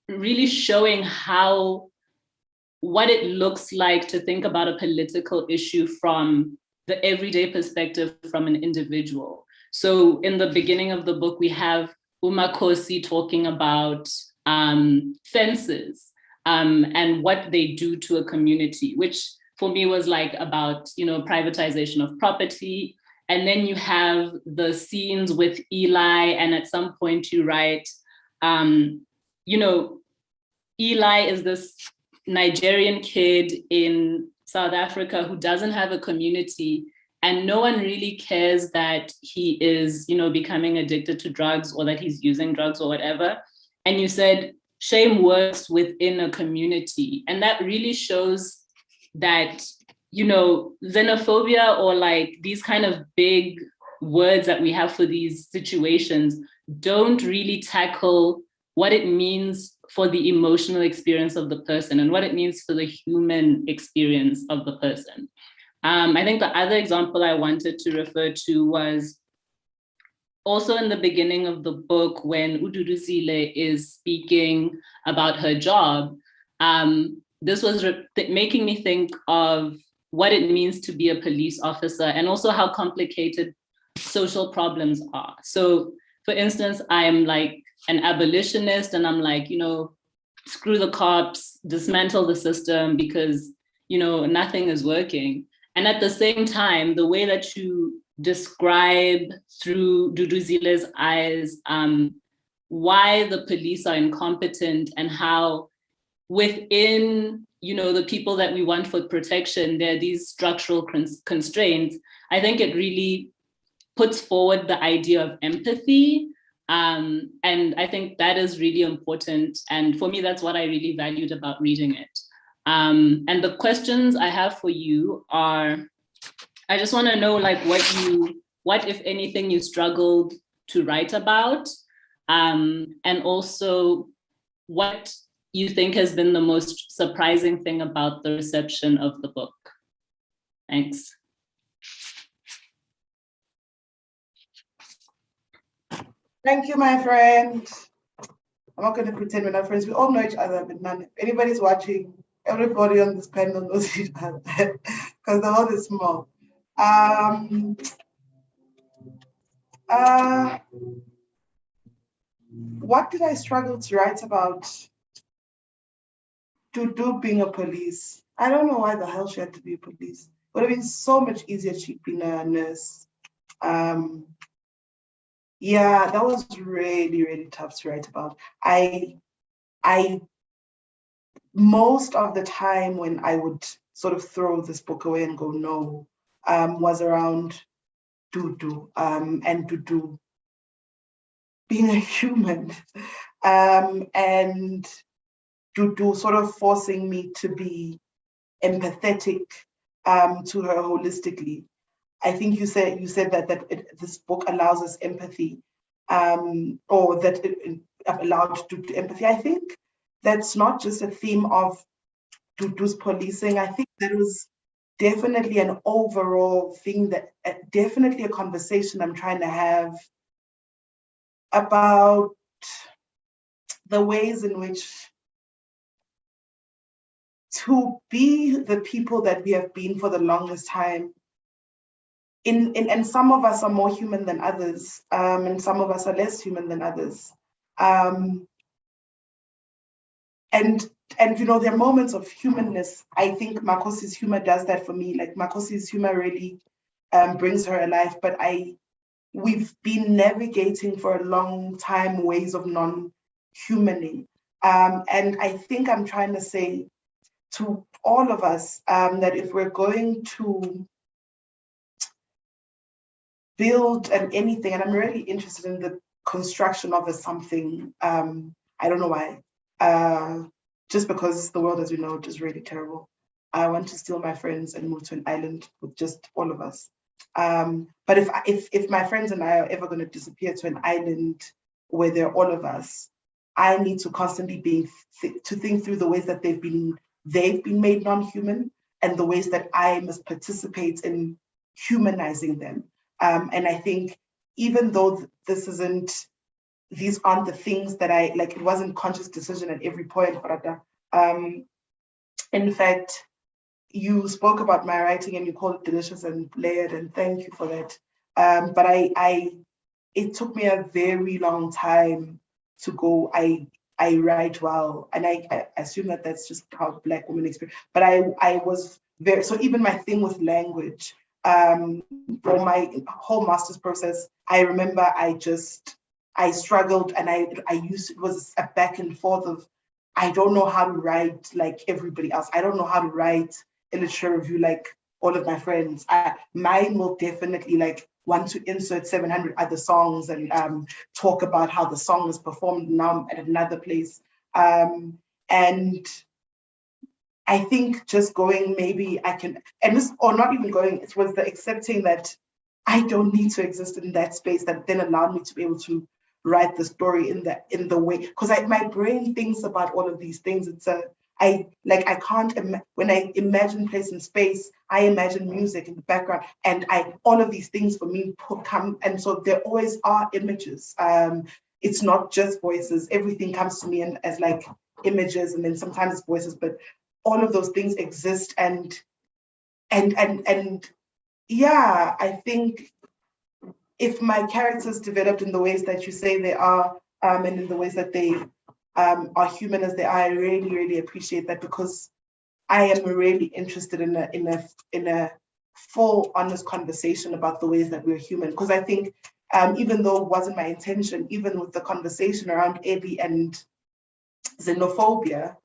Speaker 4: really showing how, what it looks like to think about a political issue from the everyday perspective from an individual. So in the beginning of the book, we have Makhosi talking about fences and what they do to a community, which for me was like about, you know, privatization of property. And then you have the scenes with Eli, and at some point you write, you know, Eli is this Nigerian kid in South Africa who doesn't have a community, and no one really cares that he is, you know, becoming addicted to drugs or that he's using drugs or whatever. And you said shame works within a community. And that really shows that, you know, xenophobia, or like these kind of big words that we have for these situations, don't really tackle what it means for the emotional experience of the person and what it means for the human experience of the person. I think the other example I wanted to refer to was also in the beginning of the book when Duduzile is speaking about her job. This was making me think of what it means to be a police officer, and also how complicated social problems are. So for instance, I'm like an abolitionist, and I'm like, you know, screw the cops, dismantle the system because, you know, nothing is working. And at the same time, the way that you describe through Duduzile's eyes why the police are incompetent, and how within, you know, the people that we want for protection, there are these structural constraints. I think it really puts forward the idea of empathy. And I think that is really important. And for me, that's what I really valued about reading it. And the questions I have for you are, I just want to know like what if anything you struggled to write about, and also what you think has been the most surprising thing about the reception of the book. Thanks.
Speaker 2: Thank you, my friend. I'm not going to pretend we're not friends. We all know each other, but none. If anybody's watching, everybody on this panel knows each other because the world is small. What did I struggle to write about? Dudu being a police. I don't know why the hell she had to be a police. It would have been so much easier if she'd been a nurse. Yeah, that was really, really tough to write about. I most of the time when I would sort of throw this book away and go no, was around Dudu and Dudu being a human, and Dudu sort of forcing me to be empathetic to her holistically. I think you said that this book allows us empathy, or that it allowed to empathy. I think that's not just a theme of Dudu's policing. I think that was definitely an overall thing, that definitely a conversation I'm trying to have about the ways in which to be the people that we have been for the longest time. And some of us are more human than others, and some of us are less human than others. And there are moments of humanness. I think Makhosi's humor does that for me. Like Makhosi's humor really brings her alive. But we've been navigating for a long time ways of non-humaning. And I think I'm trying to say to all of us that if we're going to build anything, and I'm really interested in the construction of a something, I don't know why, just because the world as we know it is really terrible. I want to steal my friends and move to an island with just all of us. But if my friends and I are ever going to disappear to an island where there are all of us, I need to constantly to think through the ways that they've been made non-human and the ways that I must participate in humanizing them. And I think even though these aren't the things that I like, it wasn't conscious decision at every point, Gorata. In fact, you spoke about my writing and you called it delicious and layered, and thank you for that. But it took me a very long time to go, I write well, and I assume that that's just how Black women experience. But I was very, so even my thing with language, for my whole master's process, I remember I struggled, and it was a back and forth of, I don't know how to write like everybody else. I don't know how to write a literature review like all of my friends. Mine will definitely like want to insert 700 other songs and talk about how the song is performed now at another place. And I think just going, maybe I can, or not even going, it was the accepting that I don't need to exist in that space that then allowed me to be able to write the story in the way, because my brain thinks about all of these things. When I imagine place and space, I imagine music in the background, and all of these things for me come, and so there always are images. It's not just voices. Everything comes to me as like images, and then sometimes it's voices, but all of those things exist, and yeah, I think if my characters developed in the ways that you say they are, and in the ways that they are human as they are, I really, really appreciate that, because I am really interested in a full, honest conversation about the ways that we're human. Because I think, even though it wasn't my intention, even with the conversation around Ebi and xenophobia,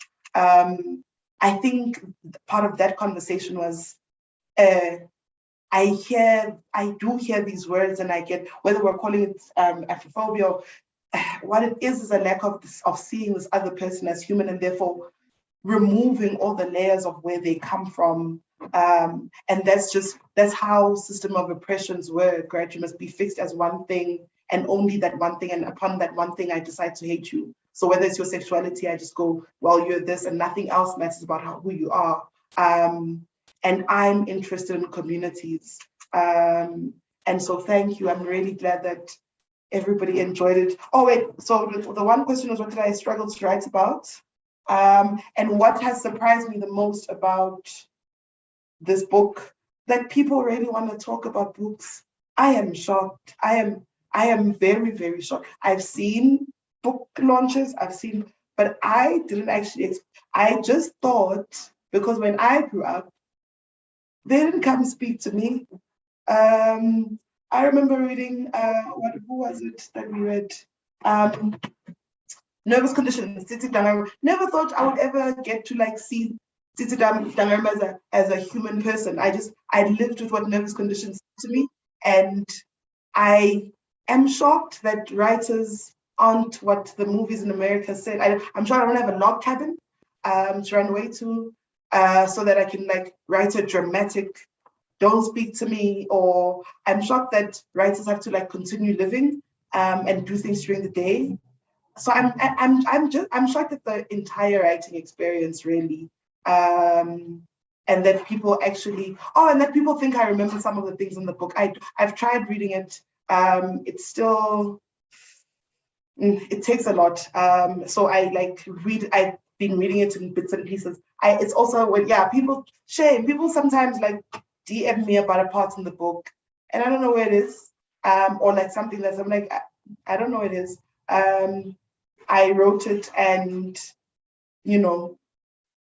Speaker 2: I think part of that conversation was, I do hear these words, and I get, whether we're calling it Afrophobia, or what it is a lack of seeing this other person as human, and therefore removing all the layers of where they come from. And that's how system of oppressions work, right? You must be fixed as one thing, and only that one thing, and upon that one thing I decide to hate you. So whether it's your sexuality, I just go, well, you're this, and nothing else matters about who you are. And I'm interested in communities. And so thank you. I'm really glad that everybody enjoyed it. Oh wait, so the one question was, what did I struggle to write about? And what has surprised me the most about this book, that people really want to talk about books. I am shocked. I am very, very shocked. I've seen book launches, but I didn't actually, I just thought, because when I grew up, they didn't come speak to me. I remember reading, who was it that we read? Nervous Conditions, Titi Dangarema. Never thought I would ever get to like see Titi Dangarema as a human person. I lived with what Nervous Conditions said to me, and I am shocked that writers aren't what the movies in America said. I'm sure I don't have a log cabin to run away to, so that I can like write a dramatic "Don't speak to me," or I'm shocked that writers have to like continue living and do things during the day. So I'm shocked at the entire writing experience, really, and that people actually and that people think I remember some of the things in the book. I've tried reading it. It's still, it takes a lot. So I've been reading it in bits and pieces. It's also people sometimes like DM me about a part in the book, and I don't know where it is, or like something that I'm like, I don't know where it is. I wrote it and, you know,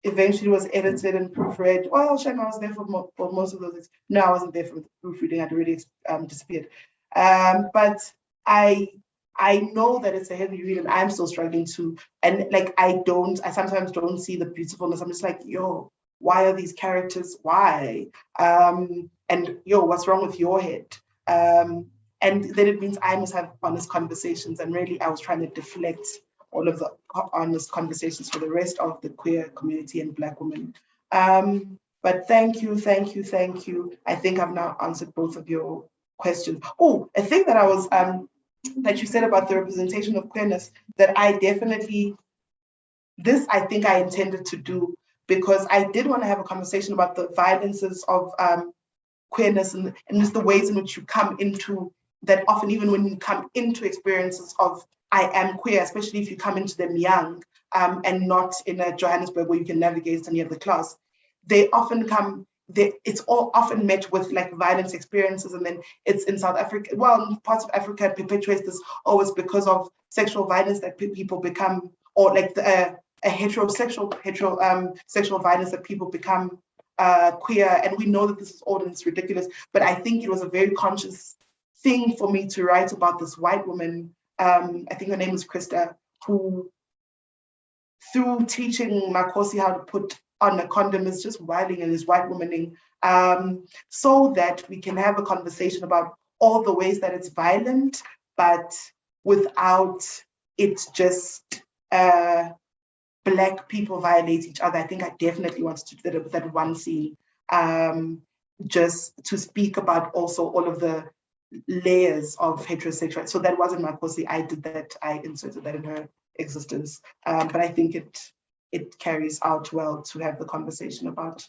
Speaker 2: eventually was edited and proofread. Well, Shana was there for most of those. No, I wasn't there for the proofreading. I'd already disappeared. But I know that it's a heavy read and I'm still struggling to, and like, I sometimes don't see the beautifulness. I'm just like, yo, why are these characters? Why? And yo, what's wrong with your head? And then it means I must have honest conversations. And really, I was trying to deflect all of the honest conversations for the rest of the queer community and Black women. But thank you. I think I've now answered both of your questions. Oh, a thing that I was, that you said about the representation of queerness, that I definitely, this I think I intended to do, because I did want to have a conversation about the violences of queerness and just the ways in which you come into that. Often, even when you come into experiences of I am queer, especially if you come into them young and not in a Johannesburg where you can navigate any of the class, they often come, it's all often met with like violence experiences. And then it's in South Africa, well, in parts of Africa, it perpetuates this, oh, it's because of sexual violence that people become, or like a heterosexual sexual violence that people become queer. And we know that this is old and it's ridiculous, but I think it was a very conscious thing for me to write about this white woman, I think her name is Krista, who through teaching Makhosi how to put on a condom is just wilding and is white womaning, so that we can have a conversation about all the ways that it's violent, but without it just Black people violate each other. I think I definitely wanted to do that with that one scene, just to speak about also all of the layers of heterosexuality. So that wasn't Makhosi. I did that. I inserted that in her existence. But I think it carries out well to have the conversation about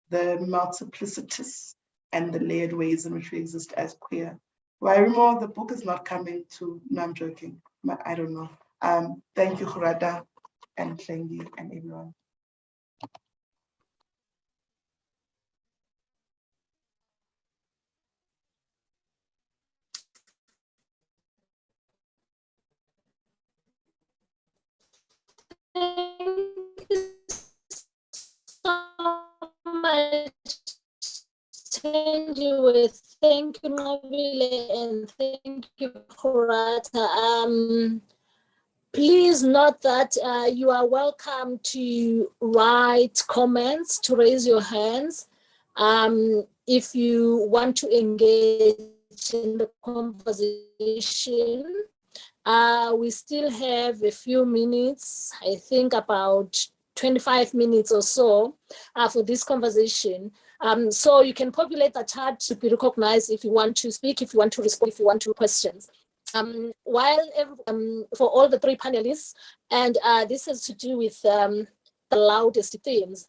Speaker 2: the multiplicities and the layered ways in which we exist as queer. Well, I remember the book is not coming to, no, I'm joking. I don't know. Thank you, Gorata and Hlengiwe and everyone.
Speaker 1: Thank you so much, Thenjiwe. Thank you, Nqobile, and thank you, Gorata. Please note that you are welcome to write comments, to raise your hands. If you want to engage in the conversation, we still have a few minutes, I think about 25 minutes or so for this conversation. So you can populate the chat to be recognized if you want to speak, if you want to respond, if you want to questions. While for all the three panelists, and this has to do with the loudest themes.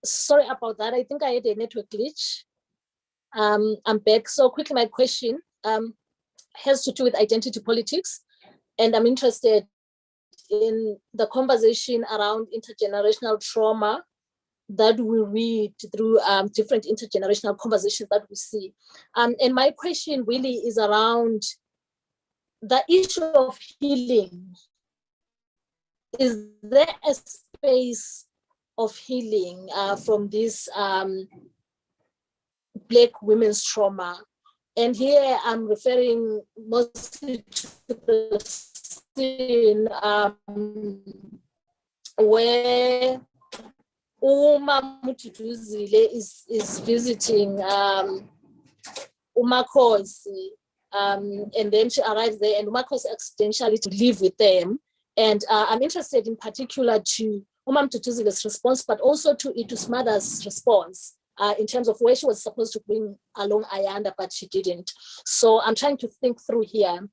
Speaker 1: Sorry about that. I think I had a network glitch. I'm back. So quickly, my question has to do with identity politics. And I'm interested in the conversation around intergenerational trauma that we read through different intergenerational conversations that we see. And my question really is around the issue of healing. Is there a space of healing from this Black women's trauma? And here I'm referring mostly to the scene where Duduzile is visiting Makhosi, and then she arrives there, and Makhosi accidentally to live with them. And I'm interested in particular to Duduzile's response, but also to Itu's mother's response in terms of where she was supposed to bring along Ayanda, but she didn't. So I'm trying to think through here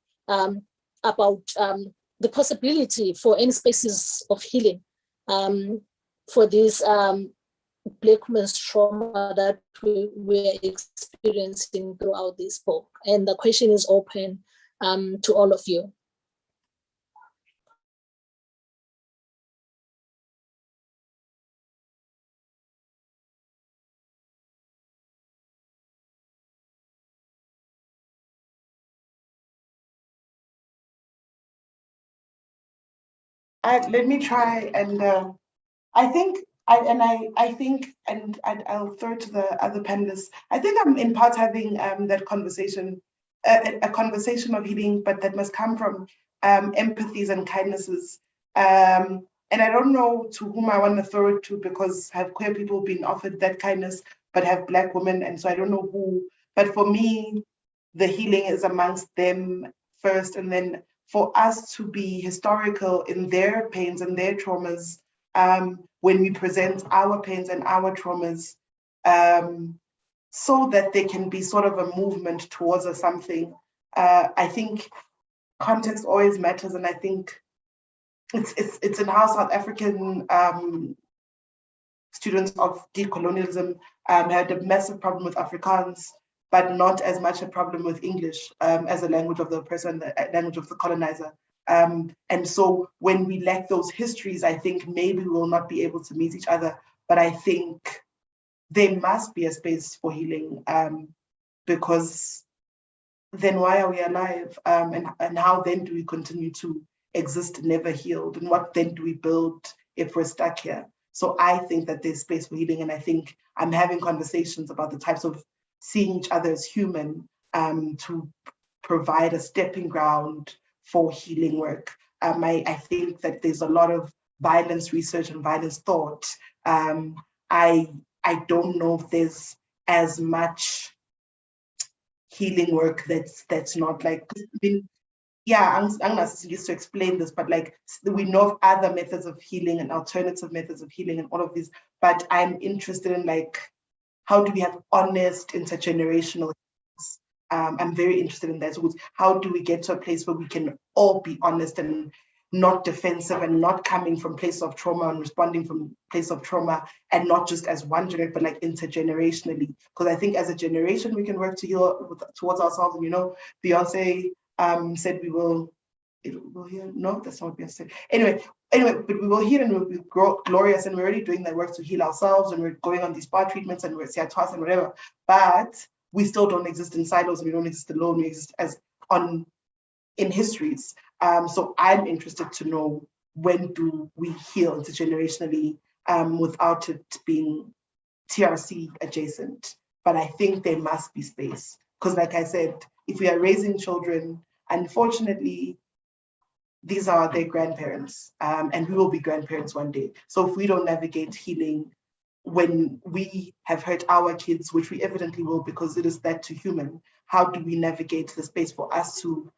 Speaker 1: about the possibility for any spaces of healing for this Black women's trauma that we're experiencing throughout this book. And the question is open to all of you.
Speaker 2: Let me try, and I think I'll throw it to the other panelists. I think I'm in part having that conversation, a conversation of healing, but that must come from empathies and kindnesses. And I don't know to whom I want to throw it to, because have queer people been offered that kindness, but have Black women, and so I don't know who. But for me, the healing is amongst them first, and then for us to be historical in their pains and their traumas, when we present our pains and our traumas, so that they can be sort of a movement towards something. I think context always matters, and I think it's in how South African students of decolonialism had a massive problem with Afrikaans, but not as much a problem with English as a language of the oppressor and the language of the colonizer. And so when we lack those histories, I think maybe we will not be able to meet each other. But I think there must be a space for healing, because then why are we alive? And how then do we continue to exist never healed? And what then do we build if we're stuck here? So I think that there's space for healing. And I think I'm having conversations about the types of seeing each other as human to provide a stepping ground for healing work. I think that there's a lot of violence research and violence thought. I don't know if there's as much healing work that's not like, I'm not used to explain this, but like we know of other methods of healing and alternative methods of healing and all of these, but I'm interested in like, how do we have honest intergenerational? I'm very interested in that. So how do we get to a place where we can all be honest and not defensive and not coming from place of trauma and responding from place of trauma, and not just as one generation, but like intergenerationally? Because I think as a generation, we can work to heal towards ourselves. And, you know, Beyonce said we will heal. No, that's not what Beyonce said. Anyway, but we will heal and we'll be glorious, and we're already doing that work to heal ourselves, and we're going on these spa treatments and we're CITOS and whatever, but we still don't exist in silos, and we don't exist alone, we exist as in histories. So I'm interested to know, when do we heal intergenerationally without it being TRC adjacent? But I think there must be space, because like I said, if we are raising children, unfortunately, these are their grandparents, and we will be grandparents one day. So if we don't navigate healing when we have hurt our kids, which we evidently will, because it is that to human, how do we navigate the space for us to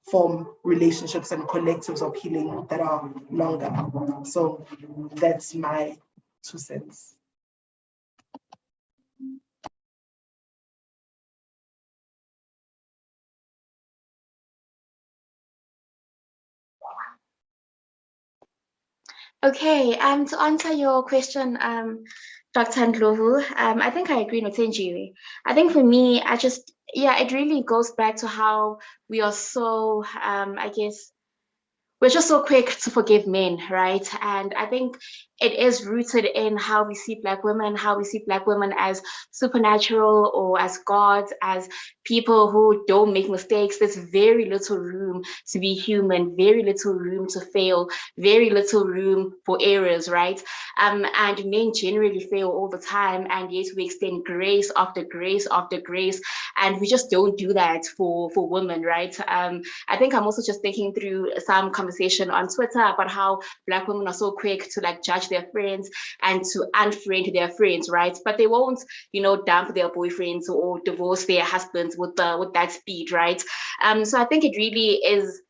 Speaker 2: form relationships and collectives of healing that are longer? So that's my 2 cents.
Speaker 3: Okay, to answer your question, Dr. Ndlovu, I think I agree with Thenjiwe. I think for me, it really goes back to how we are so, I guess, we're just so quick to forgive men, right? And I think it is rooted in how we see Black women as supernatural, or as gods, as people who don't make mistakes. There's very little room to be human, very little room to fail, very little room for errors, right? And men generally fail all the time, and yet we extend grace after grace after grace, and we just don't do that for women, right? I think I'm also just thinking through some conversation on Twitter about how Black women are so quick to like judge their friends and to unfriend their friends, right? But they won't, dump their boyfriends or divorce their husbands with that speed, right? So I think it really is,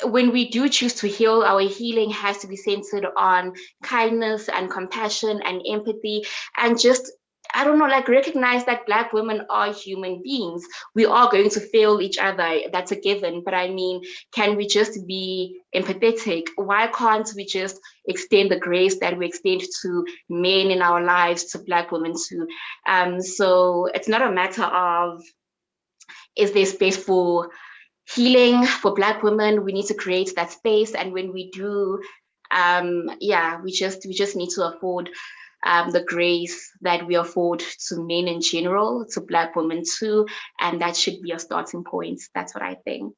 Speaker 3: when we do choose to heal, our healing has to be centered on kindness and compassion and empathy, and just I don't know, like recognize that Black women are human beings. We are going to fail each other. That's a given. But I mean, can we just be empathetic? Why can't we just extend the grace that we extend to men in our lives, to Black women too? So it's not a matter of, is there space for healing for Black women? We need to create that space. And when we do, we just need to afford the grace that we afford to men in general, to Black women too, and that should be a starting point. That's what I think.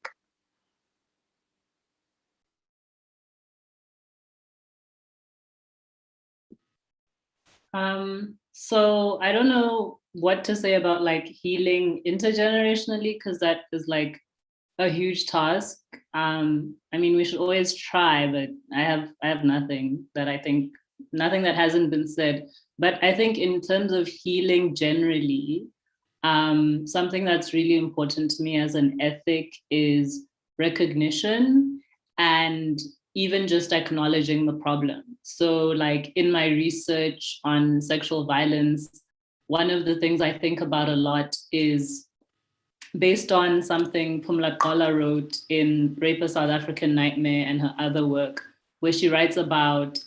Speaker 4: So I don't know what to say about like healing intergenerationally, because that is like a huge task. I mean, we should always try, but I have nothing that hasn't been said. But I think in terms of healing generally, something that's really important to me as an ethic is recognition and even just acknowledging the problem. So like in my research on sexual violence, one of the things I think about a lot is based on something Phumla Gqola wrote in Rape: A South African Nightmare and her other work, where she writes about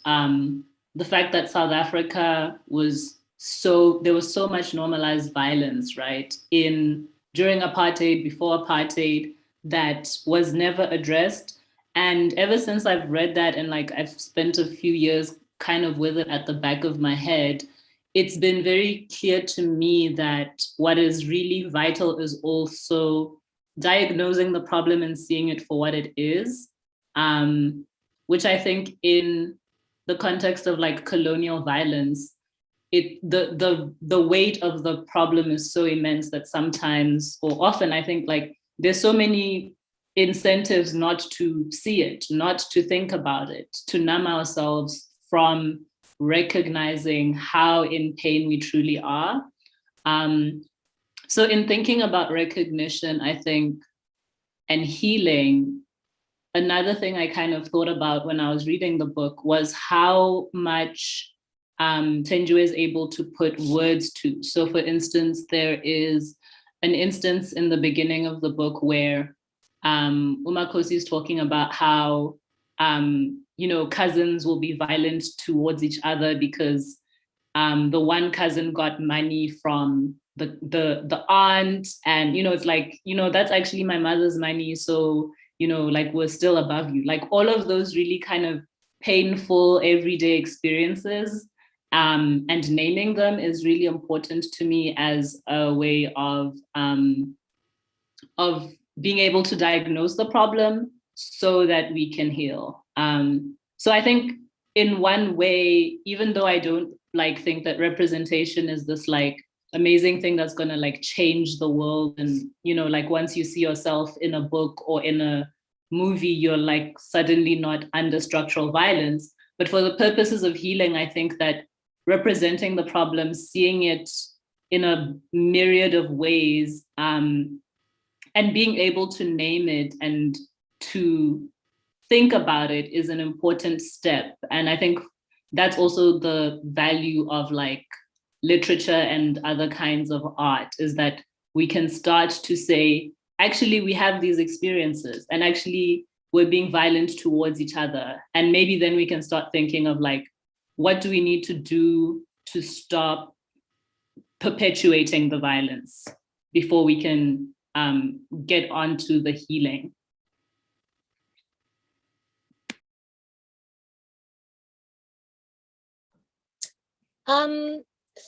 Speaker 4: the fact that South Africa there was so much normalized violence, right? During apartheid, before apartheid, that was never addressed. And ever since I've read that and like I've spent a few years kind of with it at the back of my head, it's been very clear to me that what is really vital is also diagnosing the problem and seeing it for what it is, which I think in the context of like colonial violence, the weight of the problem is so immense that sometimes, or often, I think like there's so many incentives not to see it, not to think about it, to numb ourselves from recognizing how in pain we truly are. So in thinking about recognition, I think, and healing, another thing I kind of thought about when I was reading the book was how much Thenjiwe is able to put words to. So for instance, there is an instance in the beginning of the book where Makhosi is talking about how cousins will be violent towards each other because the one cousin got money from the aunt, and it's like, that's actually my mother's money, so like we're still above you. Like all of those really kind of painful everyday experiences, and naming them is really important to me as a way of being able to diagnose the problem so that we can heal. So I think in one way, even though I don't like think that representation is this like amazing thing that's gonna like change the world, and like once you see yourself in a book or in a movie, you're like suddenly not under structural violence. But for the purposes of healing, I think that representing the problem, seeing it in a myriad of ways, and being able to name it and to think about it is an important step. And I think that's also the value of like literature and other kinds of art, is that we can start to say, actually, we have these experiences and actually we're being violent towards each other. And maybe then we can start thinking of like, what do we need to do to stop perpetuating the violence before we can get onto the healing.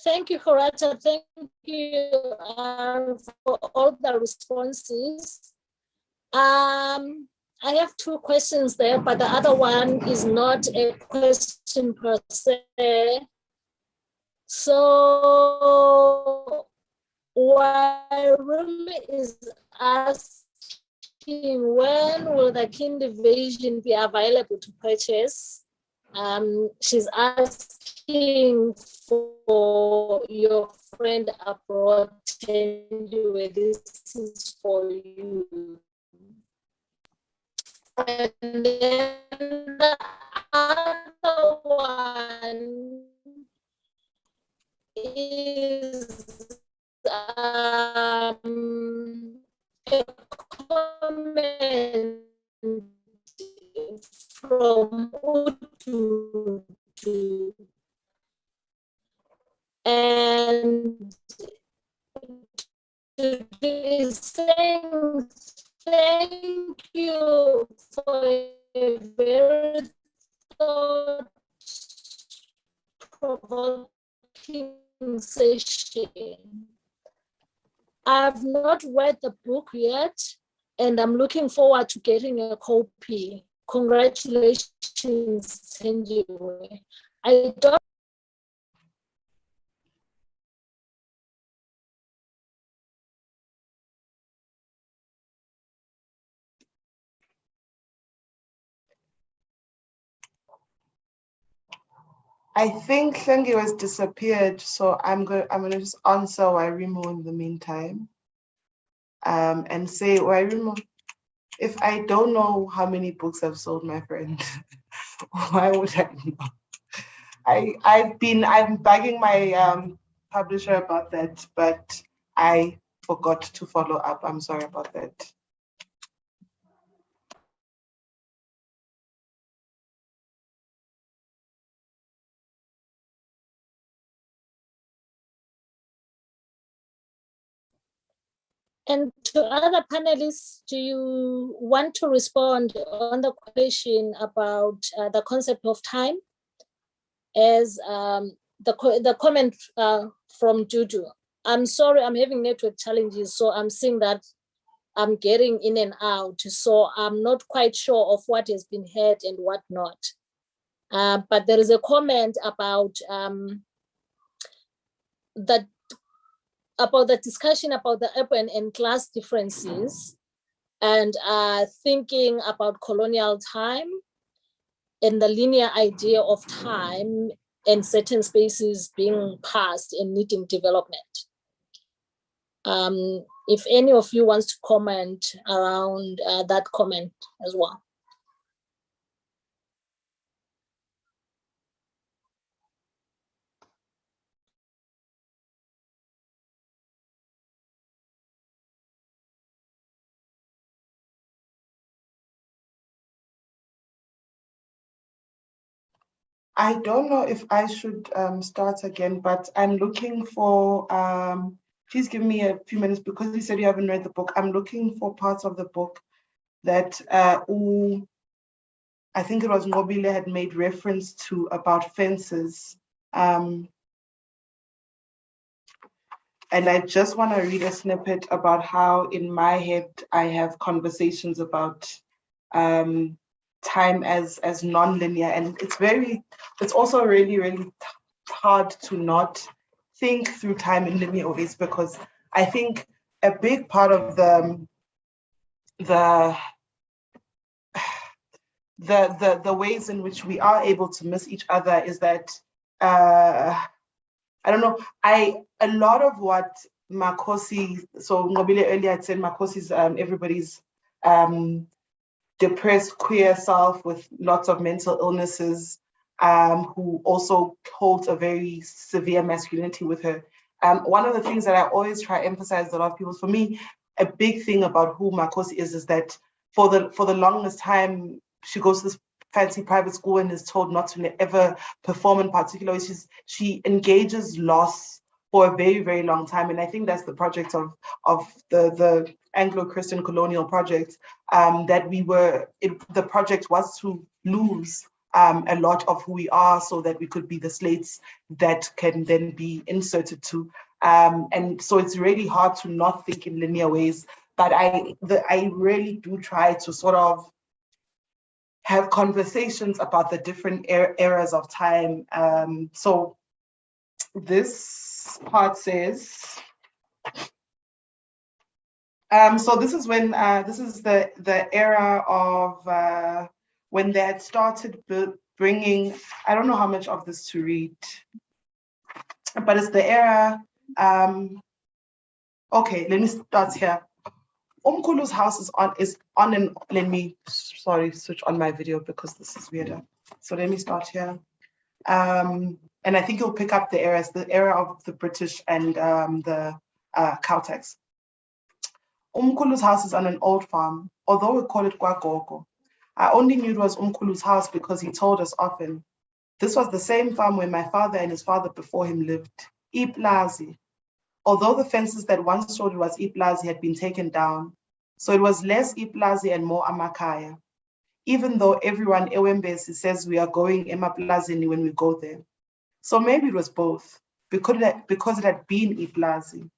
Speaker 1: Thank you, Gorata. Thank you for all the responses. I have two questions there, but the other one is not a question per se. So while Rumi is asking when will the Kin division be available to purchase, she's asking for your friend abroad, Thenjiwe, this is for you. And then the other one is a comment from Utu, and it is saying thank you for a very thought-provoking session. I've not read the book yet, and I'm looking forward to getting a copy. Congratulations, Thenjiwe. I don't.
Speaker 2: I think Hlengiwe has disappeared, so I'm gonna just answer Wairimu in the meantime. And say, Wairimu, if I don't know how many books I've sold, my friend, why would I know? I'm bugging my publisher about that, but I forgot to follow up. I'm sorry about that.
Speaker 1: And to other panelists, do you want to respond on the question about the concept of time? As the comment from Dudu, I'm sorry, I'm having network challenges, so I'm seeing that I'm getting in and out, so I'm not quite sure of what has been heard and what not. But there is a comment about the discussion about the urban and class differences, and thinking about colonial time and the linear idea of time and certain spaces being passed and needing development. If any of you wants to comment around that comment as well.
Speaker 2: I don't know if I should start again, but I'm looking for, please give me a few minutes because you said you haven't read the book. I'm looking for parts of the book that I think it was Nqobile had made reference to about fences. And I just want to read a snippet about how in my head I have conversations about time as non-linear, and it's also really hard to not think through time in linear ways, because I think a big part of the ways in which we are able to miss each other is that I don't know, a lot of what Makhosi, so Nqobile earlier had said Makhosi's everybody's depressed queer self with lots of mental illnesses, who also holds a very severe masculinity with her. One of the things that I always try to emphasize with a lot of people, for me, a big thing about who Makhosi is that for the longest time, she goes to this fancy private school and is told not to ever perform in particular. She engages loss for a very long time, and I think that's the project of the Anglo-Christian colonial project, that the project was to lose a lot of who we are so that we could be the slates that can then be inserted to. And so it's really hard to not think in linear ways, but I really do try to sort of have conversations about the different eras of time. So this part says, so this is when this is the era of when they had started bringing, I don't know how much of this to read, but it's the era. Okay, let me start here. Umkulu's house is on and let me switch on my video because this is weirder. So let me start here. And I think you'll pick up the era of the British and the cow tax. Umkulu's house is on an old farm, although we call it Kwagogo. I only knew it was Umkulu's house because he told us often. This was the same farm where my father and his father before him lived, Iplazi. Although the fences that once showed it was Iplazi had been taken down, so it was less Iplazi and more Amakaya, even though everyone Ewembesi says we are going Emaplazini when we go there. So maybe it was both, because it had been Iplazi.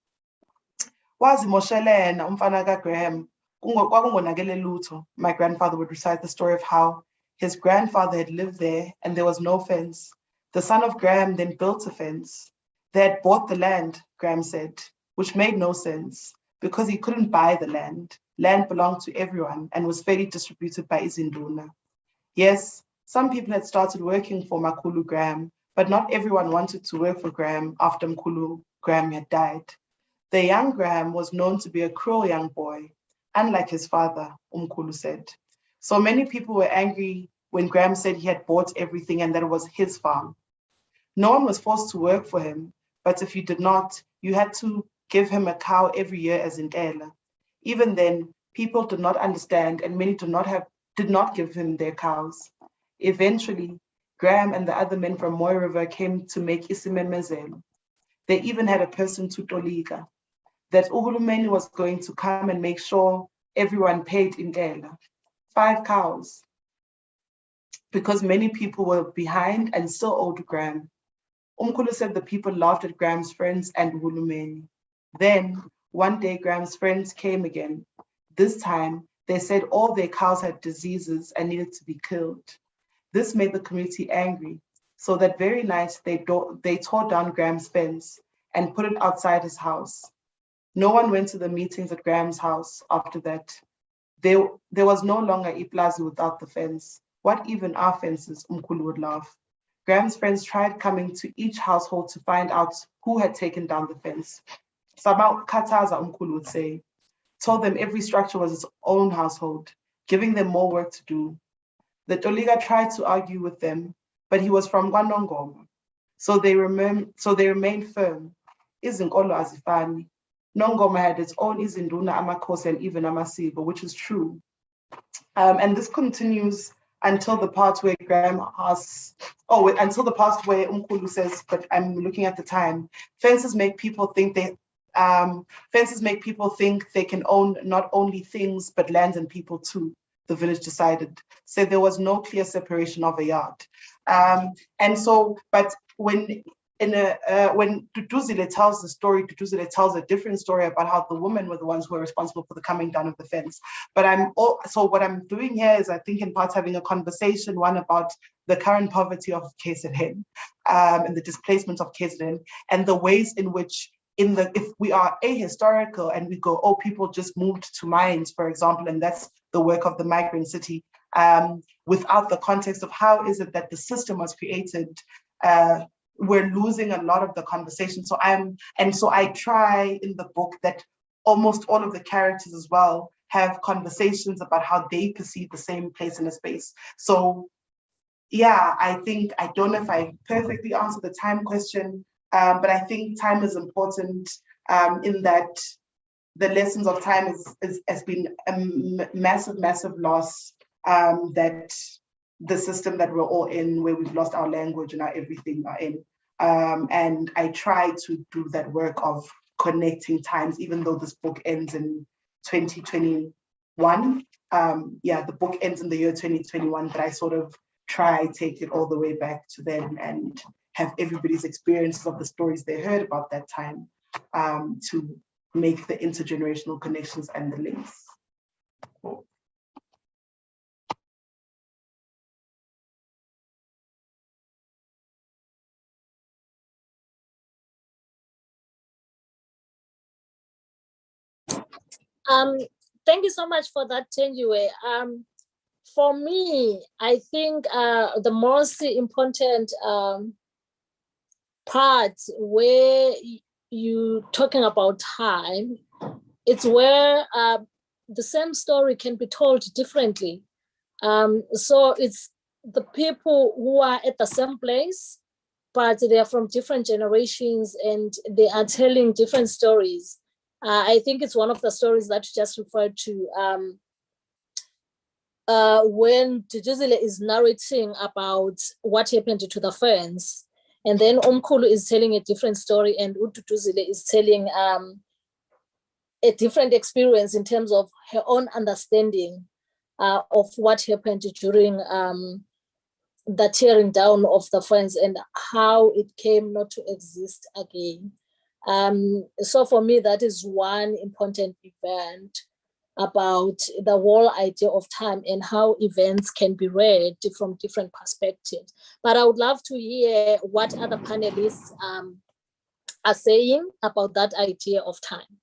Speaker 2: Wazi Moshelena, umfana kaGraham, kwakungonakele lutho. My grandfather would recite the story of how his grandfather had lived there and there was no fence. The son of Graham then built a fence. They had bought the land, Graham said, which made no sense because he couldn't buy the land. Land belonged to everyone and was fairly distributed by izinduna. Yes, some people had started working for Makulu Graham, but not everyone wanted to work for Graham after Makulu Graham had died. The young Graham was known to be a cruel young boy, unlike his father, Umkulu said. So many people were angry when Graham said he had bought everything and that it was his farm. No one was forced to work for him, but if you did not, you had to give him a cow every year as intela. Even then, people did not understand and many did not give him their cows. Eventually, Graham and the other men from Moy River came to make isimemezelo. They even had a person to tolika, that Uhulumeni was going to come and make sure everyone paid intela. 5 cows, because many people were behind and still owed Graham. Umkulu said the people laughed at Graham's friends and Uhulumeni. Then, one day, Graham's friends came again. This time, they said all their cows had diseases and needed to be killed. This made the community angry. So that very night, they tore down Graham's fence and put it outside his house. No one went to the meetings at Graham's house after that. There was no longer Iplazi without the fence. What even are fences? Umkulu would laugh. Graham's friends tried coming to each household to find out who had taken down the fence. Sabau Kataza, Umkulu would say, told them every structure was its own household, giving them more work to do. The Toliga tried to argue with them, but he was from Kwanongoma. So they remained firm. Izinkolo azifani. Nongoma had its own izinduna, Makhosi, and even amasiko, which is true. And this continues until the part where Graham asks, until the part where Umkulu says, but I'm looking at the time, fences make people think they can own not only things, but land and people too, the village decided. So there was no clear separation of a yard. But when Duduzile tells the story, Duduzile tells a different story about how the women were the ones who were responsible for the coming down of the fence. But so what I'm doing here is I think in part having a conversation, one about the current poverty of KZN and the displacement of KZN and the ways in which if we are ahistorical and we go, oh, people just moved to mines, for example, and that's the work of the migrant city, without the context of how is it that the system was created, we're losing a lot of the conversation. So I try in the book that almost all of the characters as well have conversations about how they perceive the same place in a space. So yeah, I don't know if I perfectly answered the time question, but I think time is important in that the lessons of time has been a massive loss, that the system that we're all in, where we've lost our language and our everything are in. And I try to do that work of connecting times, even though this book ends in 2021. The book ends in the year 2021, but I sort of try take it all the way back to then and have everybody's experiences of the stories they heard about that time to make the intergenerational connections and the links.
Speaker 1: Thank you so much for that, Thenjiwe. For me, I think the most important part where you're talking about time, it's where the same story can be told differently. So it's the people who are at the same place but they are from different generations and they are telling different stories. I think it's one of the stories that you just referred to when Duduzile is narrating about what happened to the ferns, and then Umkhulu is telling a different story, and Duduzile is telling a different experience in terms of her own understanding of what happened during the tearing down of the ferns and how it came not to exist again. So for me, that is one important event about the whole idea of time and how events can be read from different perspectives. But I would love to hear what other panelists are saying about that idea of time.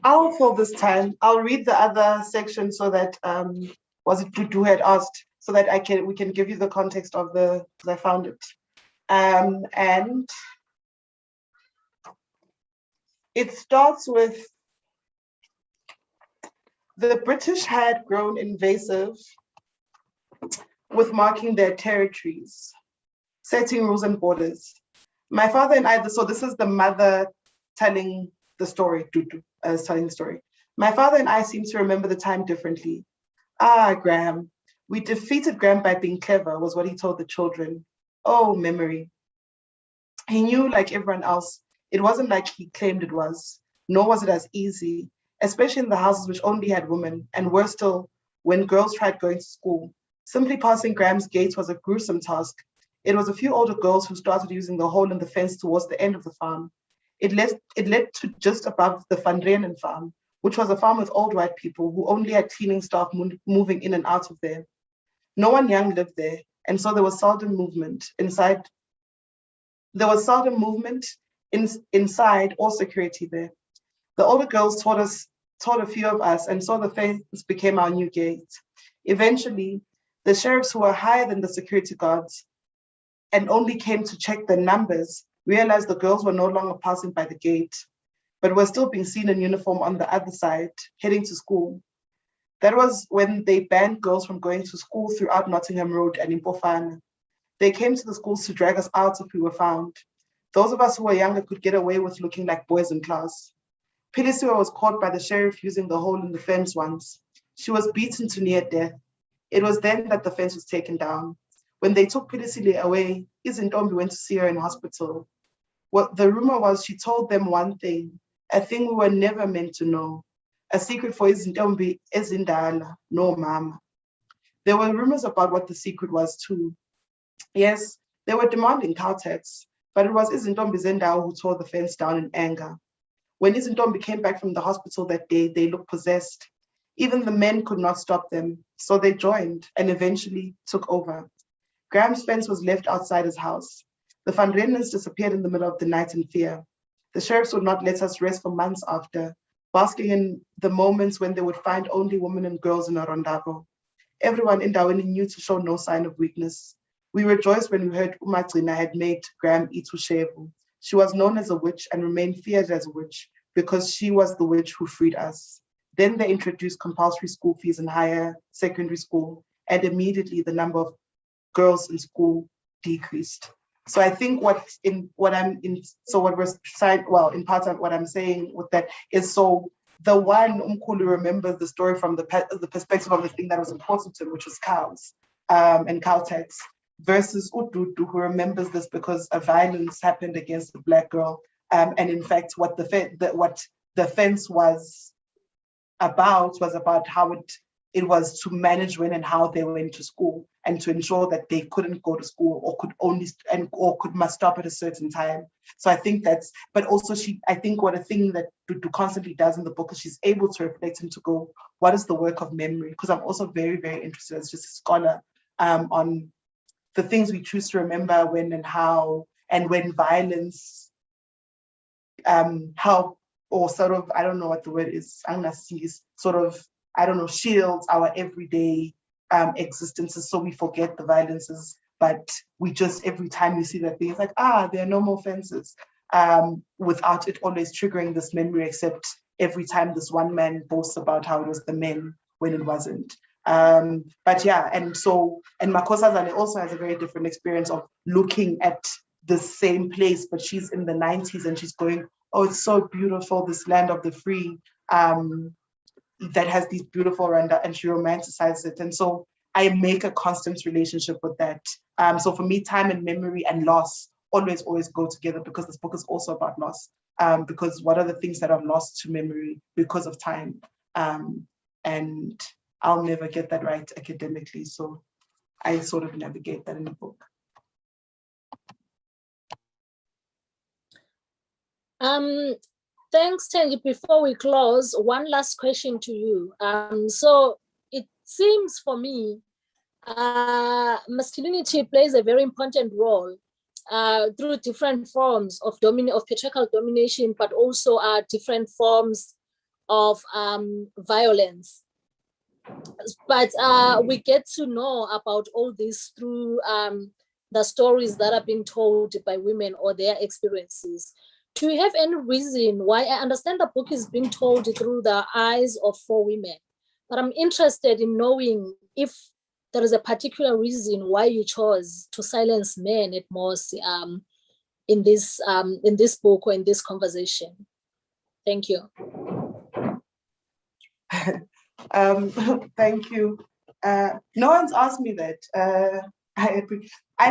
Speaker 2: I'll fill this time. I'll read the other section so that was it Dudu had asked, so that we can give you the context of I found it. And it starts with the British had grown invasive with marking their territories, setting rules and borders. My father and I, so this is the mother telling the story, Dudu is telling the story. My father and I seem to remember the time differently. Ah, Graham, we defeated Graham by being clever, was what he told the children. Oh, memory. He knew, like everyone else, it wasn't like he claimed it was, nor was it as easy, especially in the houses which only had women, and worse still, when girls tried going to school. Simply passing Graham's gates was a gruesome task. It was a few older girls who started using the hole in the fence towards the end of the farm. It led to just above the Van Reenen farm, which was a farm with old white people who only had cleaning staff moving in and out of there. No one young lived there, and so there was seldom movement inside. There was seldom movement inside or security there. The older girls taught a few of us, and so the fence became our new gate. Eventually, the sheriffs who were higher than the security guards and only came to check the numbers realized the girls were no longer passing by the gate, but were still being seen in uniform on the other side, heading to school. That was when they banned girls from going to school throughout Nottingham Road and in Pofana. They came to the schools to drag us out if we were found. Those of us who were younger could get away with looking like boys in class. Pilisiwe was caught by the sheriff using the hole in the fence once. She was beaten to near death. It was then that the fence was taken down. When they took Pilisiwe away, Izintombi went to see her in hospital. What the rumor was, she told them one thing, a thing we were never meant to know, a secret for Izintombi ezindala, no mama. There were rumors about what the secret was too. Yes, they were demanding cow tax, but it was Izintombi Zendao who tore the fence down in anger. When Izintombi came back from the hospital that day, they looked possessed. Even the men could not stop them, so they joined and eventually took over. Graham's fence was left outside his house. The Van Reenens disappeared in the middle of the night in fear. The sheriffs would not let us rest for months after, basking in the moments when they would find only women and girls in a rondavo. Everyone in Ndaweni knew to show no sign of weakness. We rejoiced when we heard Umatrina had made Graham eat Ushevu. She was known as a witch and remained feared as a witch because she was the witch who freed us. Then they introduced compulsory school fees in higher secondary school, and immediately the number of girls in school decreased. So I think in part of what I'm saying with that is, so the one Umkhulu remembers the story from the perspective of the thing that was important to him, which was cows. and Caltex, versus Ududu, who remembers this because a violence happened against a Black girl. And in fact, what the fence was about how it was to manage when and how they went to school, and to ensure that they couldn't go to school or must stop at a certain time. So I think but also I think what a thing that Dudu constantly does in the book is she's able to reflect and to go, what is the work of memory? Because I'm also very, very interested as just a scholar on the things we choose to remember when and how, and when violence help, or sort of, I don't know what the word is, sort of, I don't know, shields our everyday existences, so we forget the violences, but we just, every time we see that thing, it's like, there are no more fences, without it always triggering this memory, except every time this one man boasts about how it was the men when it wasn't. But yeah, and Makhosi also has a very different experience of looking at the same place, but she's in the 90s and she's going, oh, it's so beautiful, this land of the free, that has these beautiful randa, and she romanticizes it. And so I make a constant relationship with that. So for me, time and memory and loss always go together, because this book is also about loss. Because what are the things that are lost to memory because of time? And I'll never get that right academically. So I sort of navigate that in the book.
Speaker 1: Thanks, Thenjiwe. Before we close, one last question to you. So it seems for me, masculinity plays a very important role through different forms of patriarchal domination, but also different forms of violence. But we get to know about all this through the stories that are being told by women or their experiences. Do you have any reason why? I understand the book is being told through the eyes of 4 women, but I'm interested in knowing if there is a particular reason why you chose to silence men at most in this book or in this conversation. Thank you.
Speaker 2: Thank you. No one's asked me that. I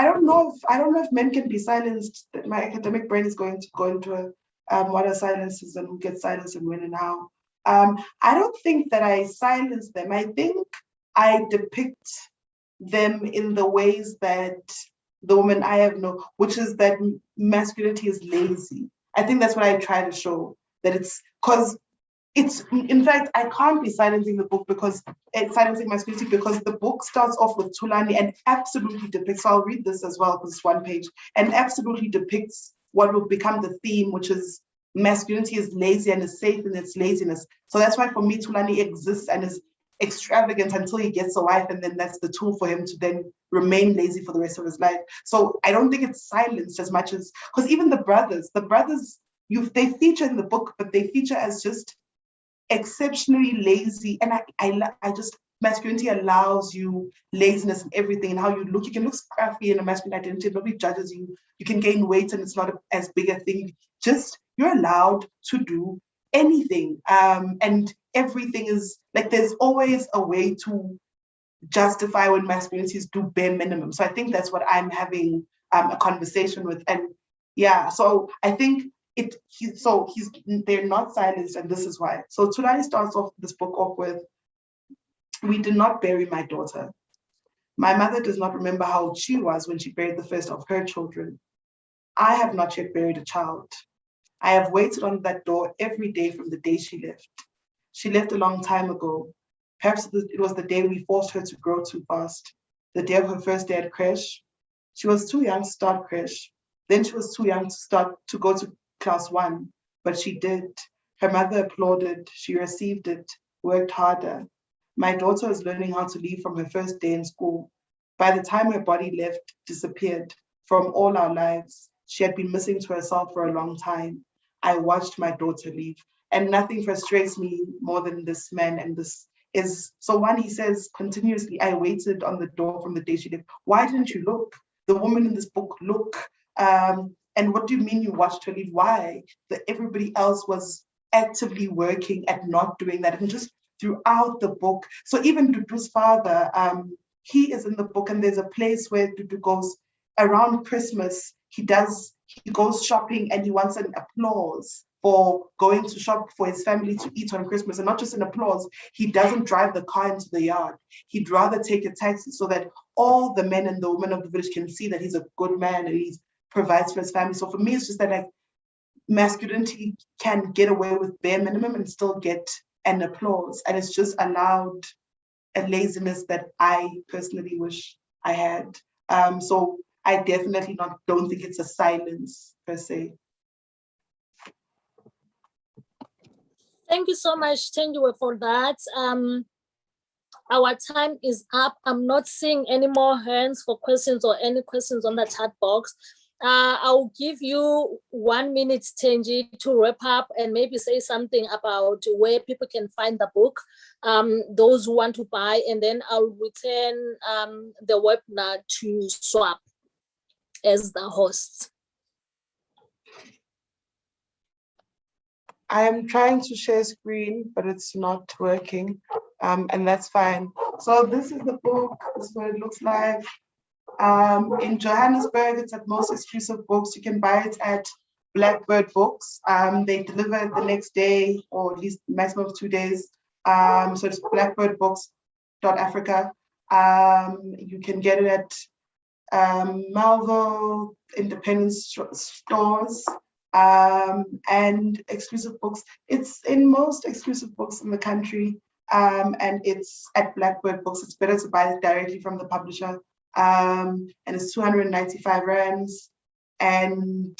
Speaker 2: don't know if men can be silenced. That my academic brain is going to go into what are silences and who gets silenced and when and how. I don't think that I silence them. I think I depict them in the ways that the woman I have known, which is that masculinity is lazy. I think that's what I try to show, that it's because it's, in fact, I can't be silencing the book because it's silencing masculinity, because the book starts off with Thulani and absolutely depicts, so I'll read this as well because it's one page, and absolutely depicts what will become the theme, which is masculinity is lazy and is safe in its laziness. So that's why for me, Thulani exists and is extravagant until he gets a wife, and then that's the tool for him to then remain lazy for the rest of his life. So I don't think it's silenced as much as, because even the brothers, they feature in the book, but they feature as just exceptionally lazy. And I just, masculinity allows you laziness in everything, and how you look. You can look scruffy in a masculine identity, nobody judges you. You can gain weight and it's not as big a thing. Just, you're allowed to do anything. And everything is like, there's always a way to justify when masculinities do bare minimum. So I think that's what I'm having a conversation with. And yeah, so I think they're not silenced, and this is why. So Thulani starts off this book off with, we did not bury my daughter. My mother does not remember how old she was when she buried the first of her children. I have not yet buried a child. I have waited on that door every day from the day she left. She left a long time ago. Perhaps it was the day we forced her to grow too fast, the day of her first day at creche. She was too young to start creche. Then she was too young to go to class 1, but she did. Her mother applauded, she received it, worked harder. My daughter is learning how to leave from her first day in school. By the time her body left, disappeared from all our lives, she had been missing to herself for a long time. I watched my daughter leave, and nothing frustrates me more than this man. And this is, so one, he says continuously, I waited on the door from the day she left. Why didn't you look? The woman in this book, look. And what do you mean you watched her leave? Why? That everybody else was actively working at not doing that. And just throughout the book. So even Dudu's father, he is in the book, and there's a place where Dudu goes around Christmas. He goes shopping, and he wants an applause for going to shop for his family to eat on Christmas, and not just an applause. He doesn't drive the car into the yard. He'd rather take a taxi so that all the men and the women of the village can see that he's a good man and he provides for his family. So for me, it's just that like masculinity can get away with bare minimum and still get an applause, and it's just allowed a laziness that I personally wish I had. So I definitely don't think it's a silence per se.
Speaker 1: Thank you so much, Thenjiwe, for that. Our time is up. I'm not seeing any more hands for questions or any questions on the chat box. I'll give you 1 minute, Thenji, to wrap up and maybe say something about where people can find the book, those who want to buy, and then I'll return the webinar to Swap as the host.
Speaker 2: I am trying to share screen, but it's not working, and that's fine. So this is the book. This is what it looks like. In Johannesburg, it's at Most Exclusive Books. You can buy it at Blackbird Books. They deliver it the next day, or at least maximum of 2 days. So it's blackbirdbooks.africa. You can get it at Melville, independent stores, and exclusive books. It's in most exclusive books in the country, and it's at Blackbird Books. It's better to buy it directly from the publisher. And it's 295 rands. And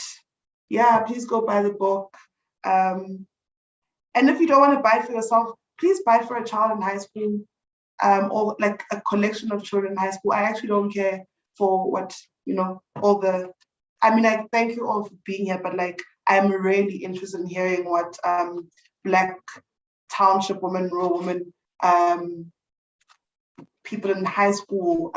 Speaker 2: yeah, please go buy the book. And if you don't want to buy it for yourself, please buy it for a child in high school, or like a collection of children in high school. I actually don't care for what, all the, I mean, I thank you all for being here, but like, I'm really interested in hearing what Black township women, rural women, people in high school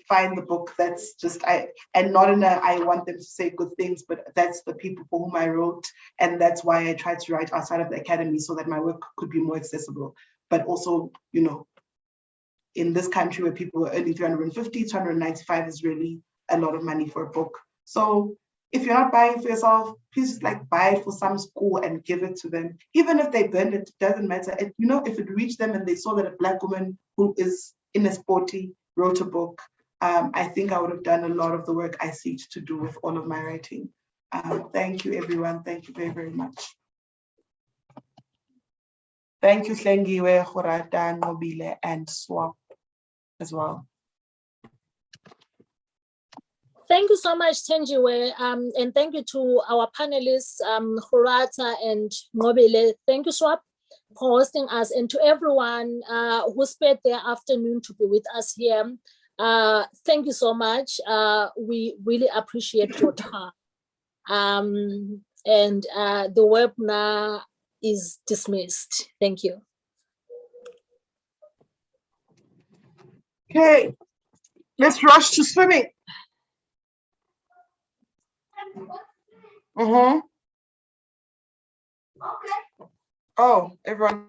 Speaker 2: find the book. That's just, and not in a, I want them to say good things, but that's the people for whom I wrote. And that's why I tried to write outside of the academy, so that my work could be more accessible. But also, in this country where people are earning 350, 295 is really a lot of money for a book. So if you're not buying for yourself, please just like buy it for some school and give it to them. Even if they burn it, it doesn't matter. If it reached them and they saw that a Black woman who is in a sporty wrote a book, I think I would have done a lot of the work I seek to do with all of my writing. Thank you, everyone. Thank you very, very much. Thank you, Hlengiwe, Gorata, Nqobile, and Swap as well.
Speaker 1: Thank you so much, Thenjiwe, and thank you to our panelists, Gorata and Nqobile. Thank you, Swap, for hosting us, and to everyone who spent their afternoon to be with us here. Thank you so much. We really appreciate your time. And the webinar is dismissed. Thank you.
Speaker 2: Okay, let's rush to swimming. Okay. Oh, everyone.